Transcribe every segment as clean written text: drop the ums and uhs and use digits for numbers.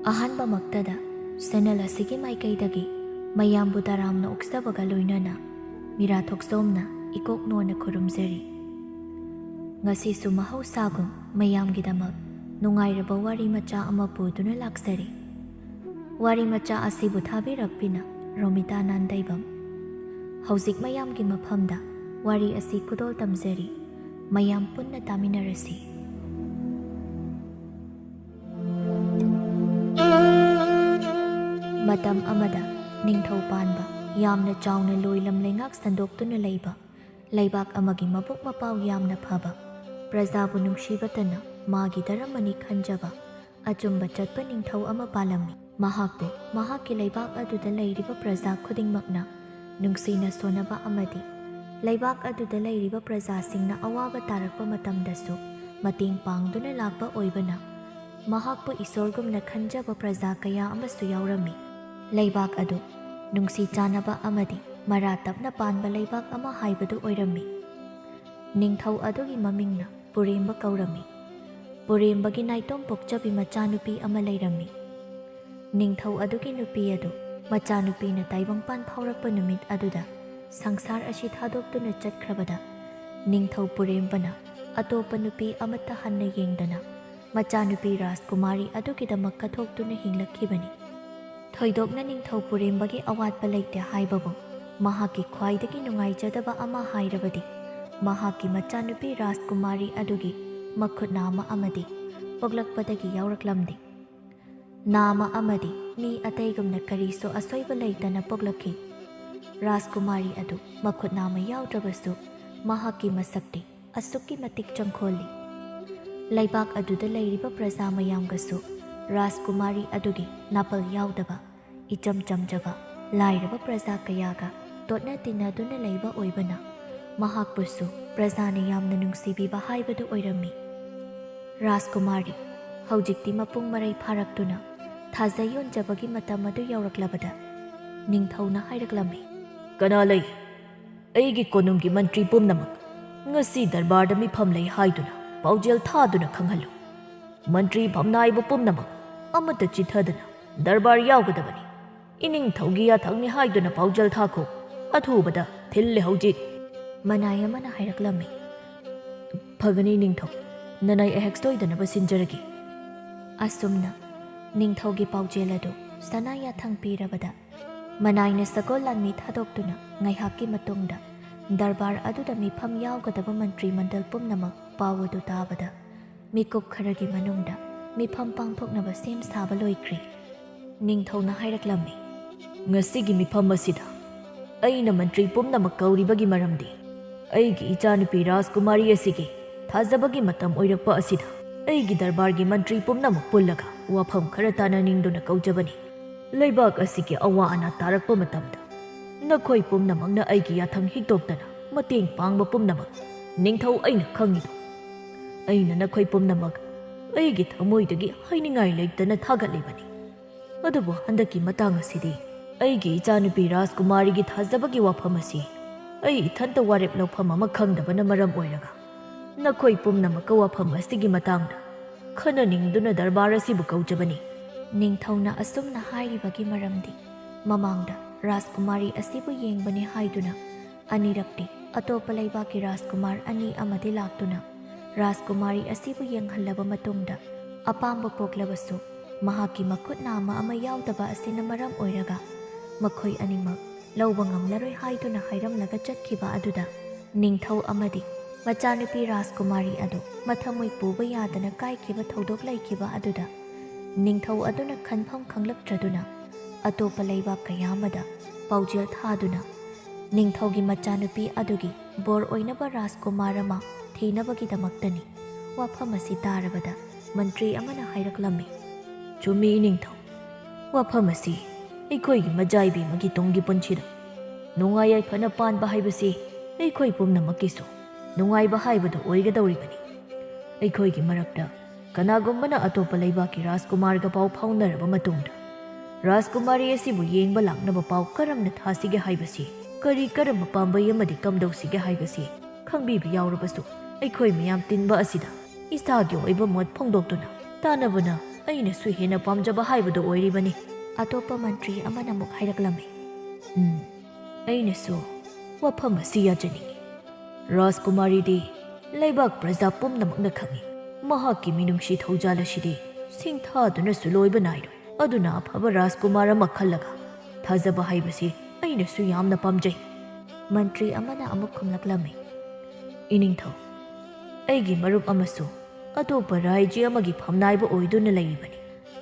ꯑꯍꯥꯟꯕꯃꯛꯇꯗ channel ꯑꯁꯤꯒꯤ ꯃꯥꯏꯀꯩꯗꯒꯤ ꯃꯌꯥꯝꯕꯨ ꯇꯔꯥꯝꯅ ꯑꯣꯛꯆꯕꯒ ꯂꯣꯏꯅꯅ ꯃꯤꯔꯥ ꯊꯣꯛꯆꯣꯝꯅ ꯏꯀꯣꯛꯅꯣꯅ ꯈꯨꯔꯨꯝꯖꯔꯤ꯫ ꯉꯁꯤꯁꯨ ꯃꯍꯧꯁꯥꯒꯨꯝ ꯃꯌꯥꯝꯒꯤꯗꯃꯛ ꯅꯨꯡꯉꯥꯏꯔꯕ ꯋꯥꯔꯤ ꯃꯆꯥ ꯑꯃ ꯄꯨꯗꯨꯅ ꯂꯥꯛꯆꯔꯤ꯫ ꯋꯥꯔꯤ ꯃꯆꯥ ꯑꯁꯤꯕꯨ ꯊꯥꯕꯤꯔꯛꯄꯤꯅ ꯔꯣꯃꯤꯇꯥ ꯅꯥꯟꯗꯩꯕꯝ꯫ ꯍꯧꯖꯤꯛ ꯃꯌꯥꯝꯒꯤ ꯃꯐꯝꯗ ꯋꯥꯔꯤ ꯑꯁꯤ ꯈꯨꯗꯣꯜ ꯇꯝꯖꯔꯤ꯫ ꯃꯌꯥꯝ ꯄꯨꯟꯅ ꯇꯥꯃꯤꯟꯅꯔꯁꯤ꯫ ꯃꯇꯝ ꯑꯃꯗ ꯅꯤꯡꯊꯧ ꯄꯥꯟꯕ ꯌꯥꯝꯅ ꯆꯥꯎꯅ ꯂꯣꯏꯂꯝ ꯂꯩꯉꯥꯛ ꯁꯟꯗꯣꯛꯇꯨꯅ ꯂꯩꯕ, ꯂꯩꯕꯥꯛ ꯑꯃꯒꯤ ꯃꯕꯨꯛ ꯃꯄꯥꯎ ꯌꯥꯝꯅ ꯐꯕ, ꯄ꯭ꯔꯖꯥꯕꯨ ꯅꯨꯡꯁꯤꯕꯇꯅ ꯃꯥꯒꯤ ꯙꯔꯃꯅꯤ ꯈꯟꯖꯕ, ꯑꯆꯨꯝꯕ ꯆꯠꯄ ꯅꯤꯡꯊꯧ ꯑꯃ ꯄꯥꯜꯂꯝꯃꯤ꯫ ꯃꯍꯥꯛꯄꯨ ꯃꯍꯥꯛꯀꯤ ꯂꯩꯕꯥꯛ ꯑꯗꯨꯗ ꯂꯩꯔꯤꯕ ꯄ꯭ꯔꯖꯥ ꯈꯨꯗꯤꯡꯃꯛꯅ ꯅꯨꯡꯁꯤꯅ ꯁꯣꯟꯅꯕ ꯑꯃꯗꯤ ꯂꯩꯕꯥꯛ ꯑꯗꯨꯗ ꯂꯩꯔꯤꯕ ꯄ꯭ꯔꯖꯥꯁꯤꯡꯅ ꯑꯋꯥꯕ ꯇꯥꯔꯛꯄ ꯃꯇꯝꯗꯁꯨ ꯃꯇꯦꯡ ꯄꯥꯡꯗꯨꯅ ꯂꯥꯛꯄ ꯑꯣꯏꯕꯅ ꯃꯍꯥꯛꯄꯨ ꯏꯁꯣꯔꯒꯨꯝꯅ ꯈꯟꯖꯕ ꯄ꯭ꯔꯖꯥ ꯀꯌꯥ ꯑꯃꯁꯨ ꯌꯥꯎꯔꯝꯃꯤ꯫ ꯂꯩꯕꯥꯛ ꯑꯗꯨ ꯅꯨꯡꯁꯤ ꯆꯥꯟꯅꯕ ꯑꯃꯗꯤ ꯃꯔꯥ ꯇꯞꯅ ꯄꯥꯟꯕ ꯂꯩꯕꯥꯛ ꯑꯃ ꯍꯥꯏꯕꯗꯨ ꯑꯣꯏꯔꯝꯃꯤ꯫ ꯅꯤꯡꯊꯧ ꯑꯗꯨꯒꯤ ꯃꯃꯤꯡꯅ ꯄꯨꯔꯦꯝꯕ ꯀꯧꯔꯝꯃꯤ꯫ ꯄꯨꯔꯦꯝꯕꯒꯤ ꯅꯥꯏꯇꯣꯝ ꯄꯣꯛꯆꯕꯤ ꯃꯆꯥꯅꯨꯄꯤ ꯑꯃ ꯂꯩꯔꯝꯃꯤ꯫ ꯅꯤꯡꯊꯧ ꯑꯗꯨꯒꯤ ꯅꯨꯄꯤ ꯑꯗꯨ ꯃꯆꯥꯅꯨꯄꯤꯅ ꯇꯥꯏꯕꯪꯄꯥꯟ ꯐꯥꯎꯔꯛꯄ ꯅꯨꯃꯤꯠ ꯑꯗꯨꯗ ꯁꯪꯁꯥꯔ ꯑꯁꯤ ꯊꯥꯗꯣꯛꯇꯨꯅ ꯆꯠꯈ꯭ꯔꯕꯗ ꯅꯤꯡꯊꯧ ꯄꯨꯔꯦꯝꯕꯅ ꯑꯇꯣꯞꯄ ꯅꯨꯄꯤ ꯑꯃꯠꯇ ꯍꯟꯅ ꯌꯦꯡꯗꯅ ꯃꯆꯥꯅꯨꯄꯤ ꯔꯥꯖꯀꯨꯃꯥꯔꯤ ꯑꯗꯨꯒꯤꯗꯃꯛ ꯀꯠꯊꯣꯛꯇꯨꯅ ꯍꯤꯡꯂꯛꯈꯤꯕꯅꯤ꯫ ꯊꯣꯏꯗꯣꯛꯅ ꯅꯤꯡꯊꯧ ꯄꯨꯔꯦꯝꯕꯒꯤ ꯑꯋꯥꯠꯄ ꯂꯩꯇꯦ ꯍꯥꯏꯕꯕꯨ ꯃꯍꯥꯛꯀꯤ ꯈ꯭ꯋꯥꯏꯗꯒꯤ ꯅꯨꯡꯉꯥꯏꯖꯗꯕ ꯑꯃ ꯍꯥꯏꯔꯕꯗꯤ ꯃꯍꯥꯛꯀꯤ ꯃꯆꯥꯅꯨꯄꯤ ꯔꯥꯖꯀꯨꯃꯥꯔꯤ ꯑꯗꯨꯒꯤ ꯃꯈꯨꯠ ꯅꯥꯝꯃ ꯑꯃꯗꯤ ꯄꯣꯛꯂꯛꯄꯗꯒꯤ ꯌꯥꯎꯔꯛꯂꯝꯗꯦ꯫ ꯅꯥꯝꯃ ꯑꯃꯗꯤ ꯃꯤ ꯑꯇꯩꯒꯨꯝꯅ ꯀꯔꯤꯁꯨ ꯑꯁꯣꯏꯕ ꯂꯩꯇꯅ ꯄꯣꯛꯂꯛꯈꯤ꯫ ꯔꯥꯖꯀꯨꯃꯥꯔꯤ ꯑꯗꯨ ꯃꯈꯨꯠ ꯅꯥꯝꯃ ꯌꯥꯎꯗ꯭ꯔꯕꯁꯨ ꯃꯍꯥꯛꯀꯤ ꯃꯁꯛꯇꯤ ꯑꯁꯨꯛꯀꯤ ꯃꯇꯤꯛ ꯆꯪꯈꯣꯜꯂꯤ꯫ ꯂꯩꯕꯥꯛ ꯑꯗꯨꯗ ꯂꯩꯔꯤꯕ ꯄ꯭ꯔꯖꯥ ꯃꯌꯥꯝꯒꯁꯨ ꯔꯥꯖꯀꯨꯃꯥꯔꯤ ꯑꯗꯨꯒꯤ ꯅꯥꯄꯜ ꯌꯥꯎꯗꯕ, ꯏꯆꯝ ꯆꯝꯖꯕ, ꯂꯥꯏꯔꯕ ꯄ꯭ꯔꯖꯥ ꯀꯌꯥꯒ ꯇꯣꯠꯅ ꯇꯤꯟꯅꯗꯨꯅ ꯂꯩꯕ ꯑꯣꯏꯕꯅ ꯃꯍꯥꯛꯄꯨꯁꯨ प्रजाने यामना नुंसीबीबा हाइबदु ओइरम्मी। राजकुमारी हौजिक्ति मपुंग मरै फारक्तुना थाजै योंजबगी मतम अदु यौरक्लबदा निंगथौना हाइरक्लम्मी। कना लई अैगी कोनुंगी मंत्री पुमनमक ngasi दरबारदा मिफम लई हाइदुना पाउजेल थादुना खंगहल्लु। मंत्री फमनाइबु पुमनमक अमत चिथदना दरबार यावगदबनी। इनिंगथौगी याथंगनि हाइदुना पाउजेल थाखो अथुबदा थिल्ले हौजिक। मनाय अमना हाइरक्लम्मी। फगनी निंगथौ ननाई अहेक सोइदनब सिंजरगी। असुमना निंगथौगी पाउजेल अदु सना याथंग पीरबदा मनाइना सगोल लानमी थादोक्तुना ngaihakki matungda दरबार अदुदा मिफम यावगदब मंत्री मंडल पुमनमक पाव अदु ताबदा मिकुप खरगी मनुंगदा मिफम पांगथोकनब सेम साबा लोइख्री। निंगथौना हाइरक्लम्मी। ngasiगी मिफम असिदा अैना मंत्री पुमनमक कौरिबगी मरमदी अैगी इचानुपी राजकुमारी असिगी थाजबगी मतम ओइरक्पा असिदा अैगी दरबारगी मंत्री पुमनमक पुल्लगा वाफम खरा तानानिंगदुना कौजबनी। लैबाक असिगी अवा अना तारक्पा मतमदा नखोई पुमनमकना अैगी याथंग हिक्तोक्तना मतेंग पांगबा पुमनमक निंगथौ अैना खंगिदो। अैना नखोई पुमनमक अैगी थमोइदगी हाइनिंगाई लैतना थागतलिबनी। अदुबु हंदकी मतांग असिदी अैगी इचानुपी राजकुमारीगी थाजबगी वाफम असि अै इथंता वारेप लौफम अमा खंगदबना मरम ओइरगा नखोई पुमनमक वाफम असिगी मतांगदा खननिंगदुना दरबार असिबु कौजबनी। निंगथौना असुमना हाइरिबगी मरमदी ममांगदा राजकुमारी असिबु येंगबनी हाइदुना अनिरक्ति अतोप लैबाकी राजकुमार अनि अमदि लाक्तुना राजकुमारी असिबु येंगहल्लबा मतुंगदा अपांब पोक्लबसु महाकी मखुत नामा अमा यावदबा असिना मरम ओइरगा मखोई अनिमक लौबा ngamlaroi हाइदुना हाइरमलगा चटखिबा अदुदा निंगथौ अमदि मचानुपी राजकुमारी अदु मथमोइ पुबा यादना काइखिबा थौदोक लैखिबा अदुदा निंगथौ अदुना खनफम खंगलक्त्रदुना अतोप लैबाक कयामदा पाउजेल थादुना निंगथौगी मचानुपी अदुगी बोर ओइनबा राजकुमार अमा थीनबगीदमक्तनी वाफम असि तारबदा मंत्री अमना हाइरक्लम्मी। चुमी निंगथौ वाफम असि अैखोइगी मजाइबी मगी तुंगी पुंछिदा नुंगाई याइफना पानबा हाइबसि अैखोइ पुमनमक्किसु नुंगाइबा हाइबदु ओइगदौरिबनी। अैखोइगी मरक्ता कनागुम्बना अतोप लैबाकी राजकुमारगा पाउ फाउनरबा मतुंगदा राजकुमारी असिबु येंगबा लाक्नबा पाउ करमना थासिगे हाइबसि करी करम पांबई अमदि कमदौसिगे हाइबसि खंगबीबा यावरबसु अैखोइ मयाम तिनबा असिदा इसागी ओइबा मोट फोंदोक्तुना तानबना ꯑꯩꯅꯁꯨ ꯍꯦꯟꯅ ꯄꯥꯝꯖꯕ ꯍꯥꯏꯕꯗꯨ ꯑꯣꯏꯔꯤꯕꯅꯤ꯫ ꯑꯇꯣꯞꯄ ꯃꯟꯇ꯭ꯔꯤ ꯑꯃꯅ ꯑꯃꯨꯛ ꯍꯥꯏꯔꯛꯂꯝꯃꯤ꯫ ꯑꯩꯅꯁꯨ ꯋꯥꯐꯝ ꯑꯁꯤ ꯌꯥꯖꯅꯤꯡꯉꯤ꯫ ꯔꯥꯖꯀꯨꯃꯥꯔꯤꯗꯤ ꯂꯩꯕꯥꯛ ꯄ꯭ꯔꯖꯥ ꯄꯨꯝꯅꯃꯛꯅ ꯈꯪꯏ꯫ ꯃꯍꯥꯛꯀꯤ ꯃꯤꯅꯨꯡꯁꯤ ꯊꯧꯖꯥꯜ ꯑꯁꯤꯗꯤ ꯁꯤꯡꯊꯥꯗꯨꯅꯁꯨ ꯂꯣꯏꯕ ꯅꯥꯏꯔꯣꯏ꯫ ꯑꯗꯨꯅ ꯑꯐꯕ ꯔꯥꯖꯀꯨꯃꯥꯔ ꯑꯃ ꯈꯜꯂꯒ ꯊꯥꯖꯕ ꯍꯥꯏꯕꯁꯤ ꯑꯩꯅꯁꯨ ꯌꯥꯝꯅ ꯄꯥꯝꯖꯩ꯫ ꯃꯟꯇ꯭ꯔꯤ ꯑꯃꯅ ꯑꯃꯨꯛ ꯈꯨꯝꯂꯛꯂꯝꯃꯤ꯫ ꯏꯅꯤꯡꯊꯧ, ꯑꯩꯒꯤ ꯃꯔꯨꯞ ꯑꯃꯁꯨ ꯑꯇꯣꯞꯄ ꯔꯥꯏꯖ꯭ꯌ ꯑꯃꯒꯤ ꯐꯝꯅꯥꯏꯕ ꯑꯣꯏꯗꯨꯅ ꯂꯩꯔꯤꯕꯅꯤ꯫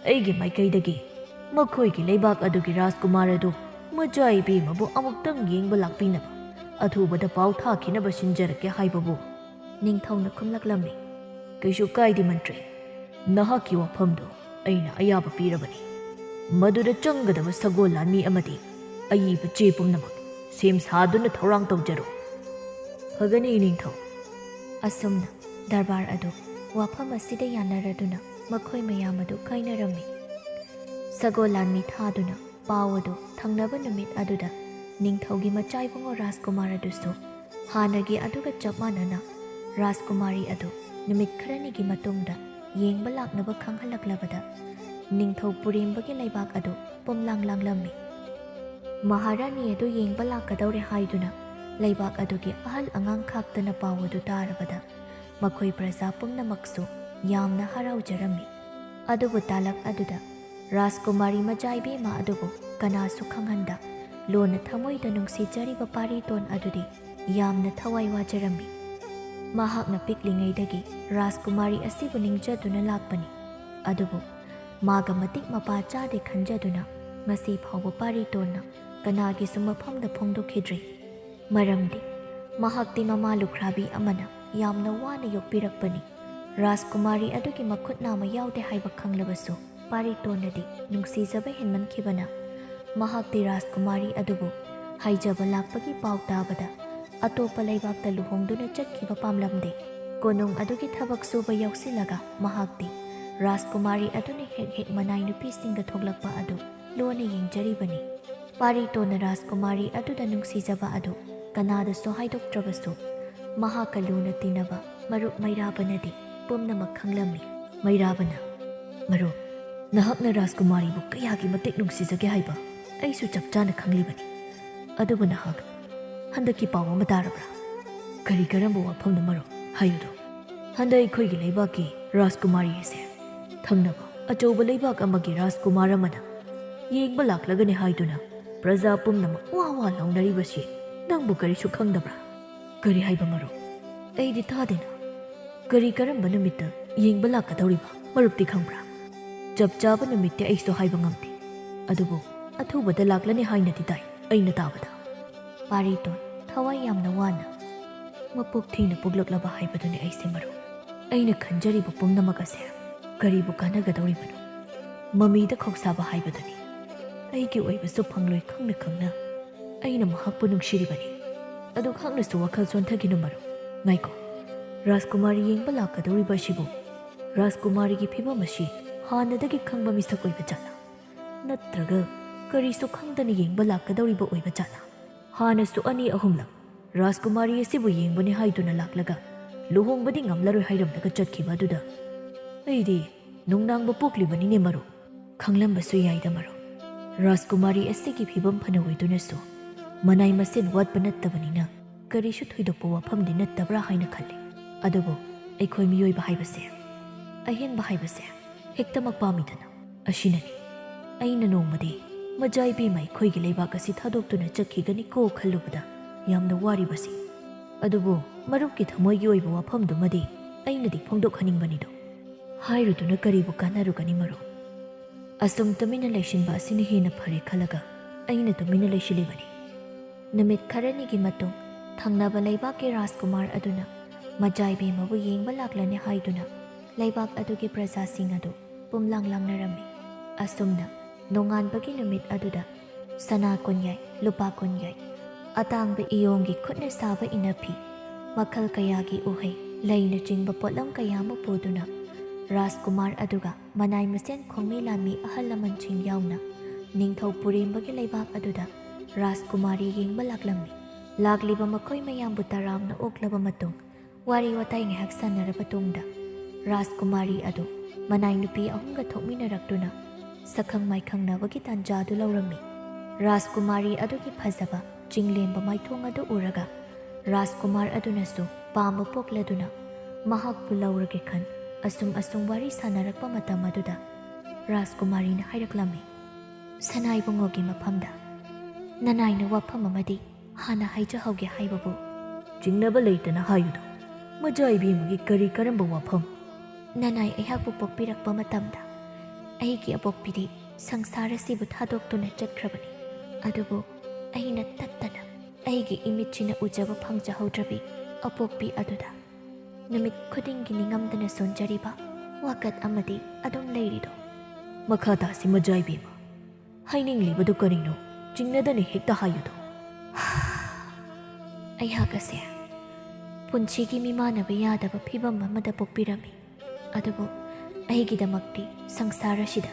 ꯑꯩꯒꯤ ꯃꯥꯏꯀꯩꯗꯒꯤ ꯃꯈꯣꯏꯒꯤ ꯂꯩꯕꯥꯛ ꯑꯗꯨꯒꯤ ꯔꯥꯖꯀꯨꯃꯥꯔ ꯑꯗꯨ ꯃꯆꯥꯏꯕꯦꯝꯃꯕꯨ ꯑꯃꯨꯛꯇꯪ ꯌꯦꯡꯕ ꯂꯥꯛꯄꯤꯅꯕ ꯑꯊꯨꯕꯗ ꯄꯥꯎ ꯊꯥꯈꯤꯅꯕ ꯁꯤꯟꯖꯔꯛꯀꯦ ꯍꯥꯏꯕꯕꯨ ꯅꯤꯡꯊꯧꯅ ꯈꯨꯝꯂꯛꯂꯝꯃꯤ꯫ ꯀꯩꯁꯨ ꯀꯥꯏꯗꯦ ꯃꯟꯇ꯭ꯔꯤ, ꯅꯍꯥꯛꯀꯤ ꯋꯥꯐꯝꯗꯣ ꯑꯩꯅ ꯑꯌꯥꯕ ꯄꯤꯔꯕꯅꯤ꯫ ꯃꯗꯨꯗ ꯆꯪꯒꯗꯕ ꯁꯒꯣꯜ ꯂꯥꯟꯃꯤ ꯑꯃꯗꯤ ꯑꯏꯕ ꯆꯦ ꯄꯨꯝꯅꯃꯛ ꯁꯦꯝ ꯁꯥꯗꯨꯅ ꯊꯧꯔꯥꯡ ꯇꯧꯖꯔꯣ꯫ ꯐꯒꯅꯤ ꯏꯅꯤꯡꯊꯧ꯫ ꯑꯁꯨꯝꯅ ꯗꯔꯕꯥꯔ ꯑꯗꯨ ꯋꯥꯐꯝ ꯑꯁꯤꯗ ꯌꯥꯅꯔꯗꯨꯅ ꯃꯈꯣꯏ ꯃꯌꯥꯝ ꯑꯗꯨ ꯀꯥꯏꯅꯔꯝꯃꯤ꯫ ꯁꯒꯣꯜ ꯂꯥꯟꯃꯤ ꯊꯥꯗꯨꯅ ꯄꯥꯎ ꯑꯗꯨ ꯊꯪꯅꯕ ꯅꯨꯃꯤꯠ ꯑꯗꯨꯗ ꯅꯤꯡꯊꯧꯒꯤ ꯃꯆꯥꯏꯕꯨꯡꯉꯣ ꯔꯥꯖꯀꯨꯃꯥꯔ ꯑꯗꯨꯁꯨ ꯍꯥꯟꯅꯒꯤ ꯑꯗꯨꯒ ꯆꯞ ꯃꯥꯟꯅꯅ ꯔꯥꯖꯀꯨꯃꯥꯔꯤ ꯑꯗꯨ ꯅꯨꯃꯤꯠ ꯈꯔꯅꯤꯒꯤ ꯃꯇꯨꯡꯗ ꯌꯦꯡꯕ ꯂꯥꯛꯅꯕ ꯈꯪꯍꯜꯂꯛꯂꯕꯗ ꯅꯤꯡꯊꯧ ꯄꯨꯔꯦꯝꯕꯒꯤ ꯂꯩꯕꯥꯛ ꯑꯗꯨ ꯄꯨꯝꯂꯥꯡ ꯂꯥꯡꯂꯝꯃꯤ꯫ ꯃꯍꯥꯔꯥꯅꯤ ꯑꯗꯨ ꯌꯦꯡꯕ ꯂꯥꯛꯀꯗꯧꯔꯦ ꯍꯥꯏꯗꯨꯅ ꯂꯩꯕꯥꯛ ꯑꯗꯨꯒꯤ ꯑꯍꯜ ꯑꯉꯥꯡ ꯈꯥꯛꯇꯅ ꯄꯥꯎ ꯑꯗꯨ ꯇꯥꯔꯕꯗ ꯃꯈꯣꯏ ꯄ꯭ꯔꯖꯥ ꯄꯨꯝꯅꯃꯛꯁꯨ ꯌꯥꯝꯅ ꯍꯔꯥꯎꯖꯔꯝꯃꯤ꯫ ꯑꯗꯨꯕꯨ ꯇꯥꯂꯛ ꯑꯗꯨꯗ ꯔꯥꯖꯀꯨꯃꯥꯔꯤ ꯃꯆꯥꯏꯕꯦꯝꯃ ꯑꯗꯨꯕꯨ ꯀꯅꯥꯁꯨ ꯈꯪꯍꯟꯗ ꯂꯣꯟꯅ ꯊꯃꯣꯏꯗ ꯅꯨꯡꯁꯤꯖꯔꯤꯕ ꯄꯥꯔꯤꯇꯣꯟ ꯑꯗꯨꯗꯤ ꯌꯥꯝꯅ ꯊꯋꯥꯏ ꯋꯥꯖꯔꯝꯃꯤ꯫ ꯃꯍꯥꯛꯅ ꯄꯤꯛꯂꯤꯉꯩꯗꯒꯤ ꯔꯥꯖꯀꯨꯃꯥꯔꯤ ꯑꯁꯤꯕꯨ ꯅꯤꯡꯖꯗꯨꯅ ꯂꯥꯛꯄꯅꯤ꯫ ꯑꯗꯨꯕꯨ ꯃꯥꯒ ꯃꯇꯤꯛ ꯃꯄꯥ ꯆꯥꯗꯦ ꯈꯟꯖꯗꯨꯅ ꯉꯁꯤ ꯐꯥꯎꯕ ꯄꯥꯔꯤꯇꯣꯟꯅ ꯀꯅꯥꯒꯤꯁꯨ ꯃꯐꯝꯗ ꯐꯣꯡꯗꯣꯛꯈꯤꯗ꯭ꯔꯤ꯫ ꯃꯔꯝꯗꯤ ꯃꯍꯥꯛꯇꯤ ꯃꯃꯥ ꯂꯨꯈ꯭ꯔꯥꯕꯤ ꯑꯃꯅ ꯌꯥꯝꯅ ꯋꯥꯅ ꯌꯣꯛꯄꯤꯔꯛꯄꯅꯤ꯫ ꯔꯥꯖꯀꯨꯃꯥꯔꯤ ꯑꯗꯨꯒꯤ ꯃꯈꯨꯠ ꯅꯥꯝꯃ ꯌꯥꯎꯗꯦ ꯍꯥꯏꯕ ꯈꯪꯂꯕꯁꯨ ꯄꯥꯔꯤꯇꯣꯟꯅꯗꯤ ꯅꯨꯡꯁꯤꯖꯕ ꯍꯦꯟꯃꯟꯈꯤꯕꯅ ꯃꯍꯥꯛꯇꯤ ꯔꯥꯖꯀꯨꯃꯥꯔꯤ ꯑꯗꯨꯕꯨ ꯍꯥꯏꯖꯕ ꯂꯥꯛꯄꯒꯤ ꯄꯥꯎ ताबदा अतोप लेबाक्ता लुहोंगदुना चटखिबा पामलमदे कोनुंग अदुगी थबक सुबा यौसिलगा महाक्ति राजकुमारी अदुनि हेक हेक मनाई नुपीसिंगदा थोगलकपा अदु लोने येंगजरिबनी पारितोना राजकुमारी अदुदा नुंगसिजबा अदु कनादसु हाइदोक्त्रबसु महाका लुना तिनबा मरुप मैराबनदि पुमनमक खंगलमि मैराबना मरुप नहकना राजकुमारी बु कयागी मतेक नुंगसिजगे हाइबा अइसु चपचाना खंगलिबनी अदुबु नहक हंदकी पाव अमा तारबरा करी करंबो वाफमना मरुप हायुदो हंदा अखोइगी लेबाकी राजकुमारी असे थंगनबा अचौबा लेबाक अमगी राजकुमार अमना येंगबा लाक्लगने हाइदुना प्रजा पुमनमक वा वा लाउनरिबसि नंबु करिसु खंगदबरा करी हाइबा मरुप अइदि तादेना करी करंबा नुमित्ता येंगबा लाक्कदौरिबा मरुपति खंगबरा जब चाबा नुमित्ते अइसु हाइबा ngamte अदुबु अथुबदा लाक्लने हाइनदि ताइ अइना ताबदा पारितोन थवाई यामना वाना मपुक थीना पुगलकलबा हाइबदुनि अइसे मरुप अइना खंजरिबा पुमनमक असे करीबु कानगदौरिबनो ममीदा खोक्साबा हाइबदुनि अइगी ओइबसु फंगलोइ खंगना खंगना अइना महाकपु नुंगसिरिबनि अदु खंगनसु वखल सोंथगिनु मरुप ngaiko राजकुमारी येंगबा लाक्कदौरिबा सिबु राजकुमारीगी फिबम असि हानदगी खंगबा मिसक ओइबा जाला नत्रगा करीसु खंगदना येंगबा लाक्कदौरिबा ओइबा जाला हानसु अनि अहुमलक राजकुमारी असिबु येंगबने हाइदुना लाक्लगा लुहोंगबदि ngamlaroi हाइरमलगा चटखिबा अदुदा अइदि नुंगनांगबा पोक्लिबनिने मरुप खंगलंबसु याइदा मरुप राजकुमारी असिगी फिबम फना ओइदुनसु मनाई मसेन वाटपा नत्तबनिना करीसु थोइदोकपा वाफमदि नत्तबरा हाइना खल्ले अदुबु अखोइ मियोइबा हाइबसे अहेनबा हाइबसे हेक्तमक पामिदना असिननि अइना नोंमदि मजाइबेमा अखोइगी लेबाक असि थादोक्तुना चटखिगनिको खल्लुबदा यामना वारिबसि अदुबु मरुपकी थमोइगी ओइबा वाफमदुमदि अइनदि फोंदोकहनिंगबनिदो हाइरुदुना करीबु कानारुगनि मरुप असुम तुमिना लैसिनबा असिना हेना फरे खलगा अइना तुमिना लैसिलिबनि नुमित खरनिगी मतुंग थंगनबा लेबाककी राजकुमार अदुना मजाइबेमाबु येंगबा लाक्लने हाइदुना लेबाक अदुगी प्रजासिंग अदु पुमलांग लांगनरम्मि असुमना नोंगानबगी नुमित अदुदा सना कोन्याय लुपा कोन्याय अतांगबा इयोंगी खुटना साबा इनफी मखल कयागी उहै लैना चिंगबा पोटलम कयामा पुदुना राजकुमार अदुगा मनाई मसेन खोंगमी लामी अहल लमनचिंग यावना निंगथौ पुरेमबगी लेबाक अदुदा राजकुमारी येंगबा लाक्लम्मि लाक्लिबा मखोइ मयामबु तरामना ओक्लबा मतुंग वारी वताई ngahak sanaraba tungda ꯔꯥꯖꯀꯨꯃꯥꯔꯤ ꯑꯗꯨ ꯃꯅꯥꯏ ꯅꯨꯄꯤ ꯑꯍꯨꯝꯒ ꯊꯣꯛꯃꯤꯟꯅꯔꯛꯇꯨꯅ ꯁꯛꯈꯪ ꯃꯥꯏꯈꯪꯅꯕꯒꯤ ꯇꯥꯟꯖꯥꯗꯨ ꯂꯧꯔꯝꯃꯤ꯫ ꯔꯥꯖꯀꯨꯃꯥꯔꯤ ꯑꯗꯨꯒꯤ ꯐꯖꯕ ꯆꯤꯡꯂꯦꯝꯕ ꯃꯥꯏꯊꯣꯡ ꯑꯗꯨ ꯎꯔꯒ ꯔꯥꯖꯀꯨꯃꯥꯔ ꯑꯗꯨꯅꯁꯨ ꯄꯥꯝꯕ ꯄꯣꯛꯂꯗꯨꯅ ꯃꯍꯥꯛꯄꯨ ꯂꯧꯔꯒꯦ ꯈꯟ ꯑꯁꯨꯝ ꯋꯥꯔꯤ ꯁꯥꯟꯅꯔꯛꯄ ꯃꯇꯝ ꯑꯗꯨꯗ ꯔꯥꯖꯀꯨꯃꯥꯔꯤꯅ ꯍꯥꯏꯔꯛꯂꯝꯃꯤ, ꯁꯅꯥꯏꯕꯨꯡꯉꯣꯒꯤ ꯃꯐꯝꯗ ꯅꯅꯥꯏꯅ ꯋꯥꯐꯝ ꯑꯃꯗꯤ ꯍꯥꯟꯅ ꯍꯥꯏꯖꯍꯧꯒꯦ ꯍꯥꯏꯕꯕꯨ ꯆꯤꯡꯅꯕ ꯂꯩꯇꯅ ꯍꯥꯏꯌꯨꯗꯣ, ꯃꯆꯥ ꯏꯕꯦꯝꯃꯒꯤ ꯀꯔꯝꯕ ꯋꯥꯐꯝ? ꯅꯅꯥꯏ ꯑꯩꯍꯥꯛꯄꯨ ꯄꯣꯛꯄꯤꯔꯛꯄ ꯃꯇꯝꯗ ꯑꯩꯒꯤ ꯑꯄꯣꯛꯄꯤꯗꯤ ꯁꯪꯁꯥꯔ ꯑꯁꯤꯕꯨ ꯊꯥꯗꯣꯛꯇꯨꯅ ꯆꯠꯈ꯭ꯔꯕꯅꯤ꯫ ꯑꯗꯨꯕꯨ ꯑꯩꯅ ꯇꯠꯇꯅ ꯑꯩꯒꯤ ꯏꯃꯤꯠꯁꯤꯅ ꯎꯖꯕ ꯐꯪꯖꯍꯧꯗ꯭ꯔꯕꯤ ꯑꯄꯣꯛꯄꯤ ꯑꯗꯨꯗ ꯅꯨꯃꯤꯠ ꯈꯨꯗꯤꯡꯒꯤ ꯅꯤꯡꯉꯝꯗꯅ ꯁꯣꯟꯖꯔꯤꯕ ꯋꯥꯀꯠ ꯑꯃꯗꯤ ꯑꯗꯨꯝ ꯂꯩꯔꯤꯗꯣ꯫ ꯃꯈꯥ ꯇꯥꯁꯤ ꯃꯆꯥ ꯏꯕꯦꯝꯃ, ꯍꯥꯏꯅꯤꯡꯂꯤꯕꯗꯨ ꯀꯔꯤꯅꯣ? ꯆꯤꯡꯅꯗꯅ ꯍꯦꯛꯇ ꯍꯥꯏꯌꯨꯗꯣ꯫ ꯑꯩꯍꯥꯛ ꯑꯁꯦ ꯄꯨꯟꯁꯤꯒꯤ ꯃꯤꯃꯥꯟꯅꯕ ꯌꯥꯗꯕ ꯐꯤꯕꯝ ꯑꯃꯗ ꯄꯣꯛꯄꯤꯔꯝꯃꯤ꯫ ꯑꯗꯨꯕꯨ ꯑꯩꯒꯤꯗꯃꯛꯇꯤ ꯁꯪꯁꯥꯔ ꯑꯁꯤꯗ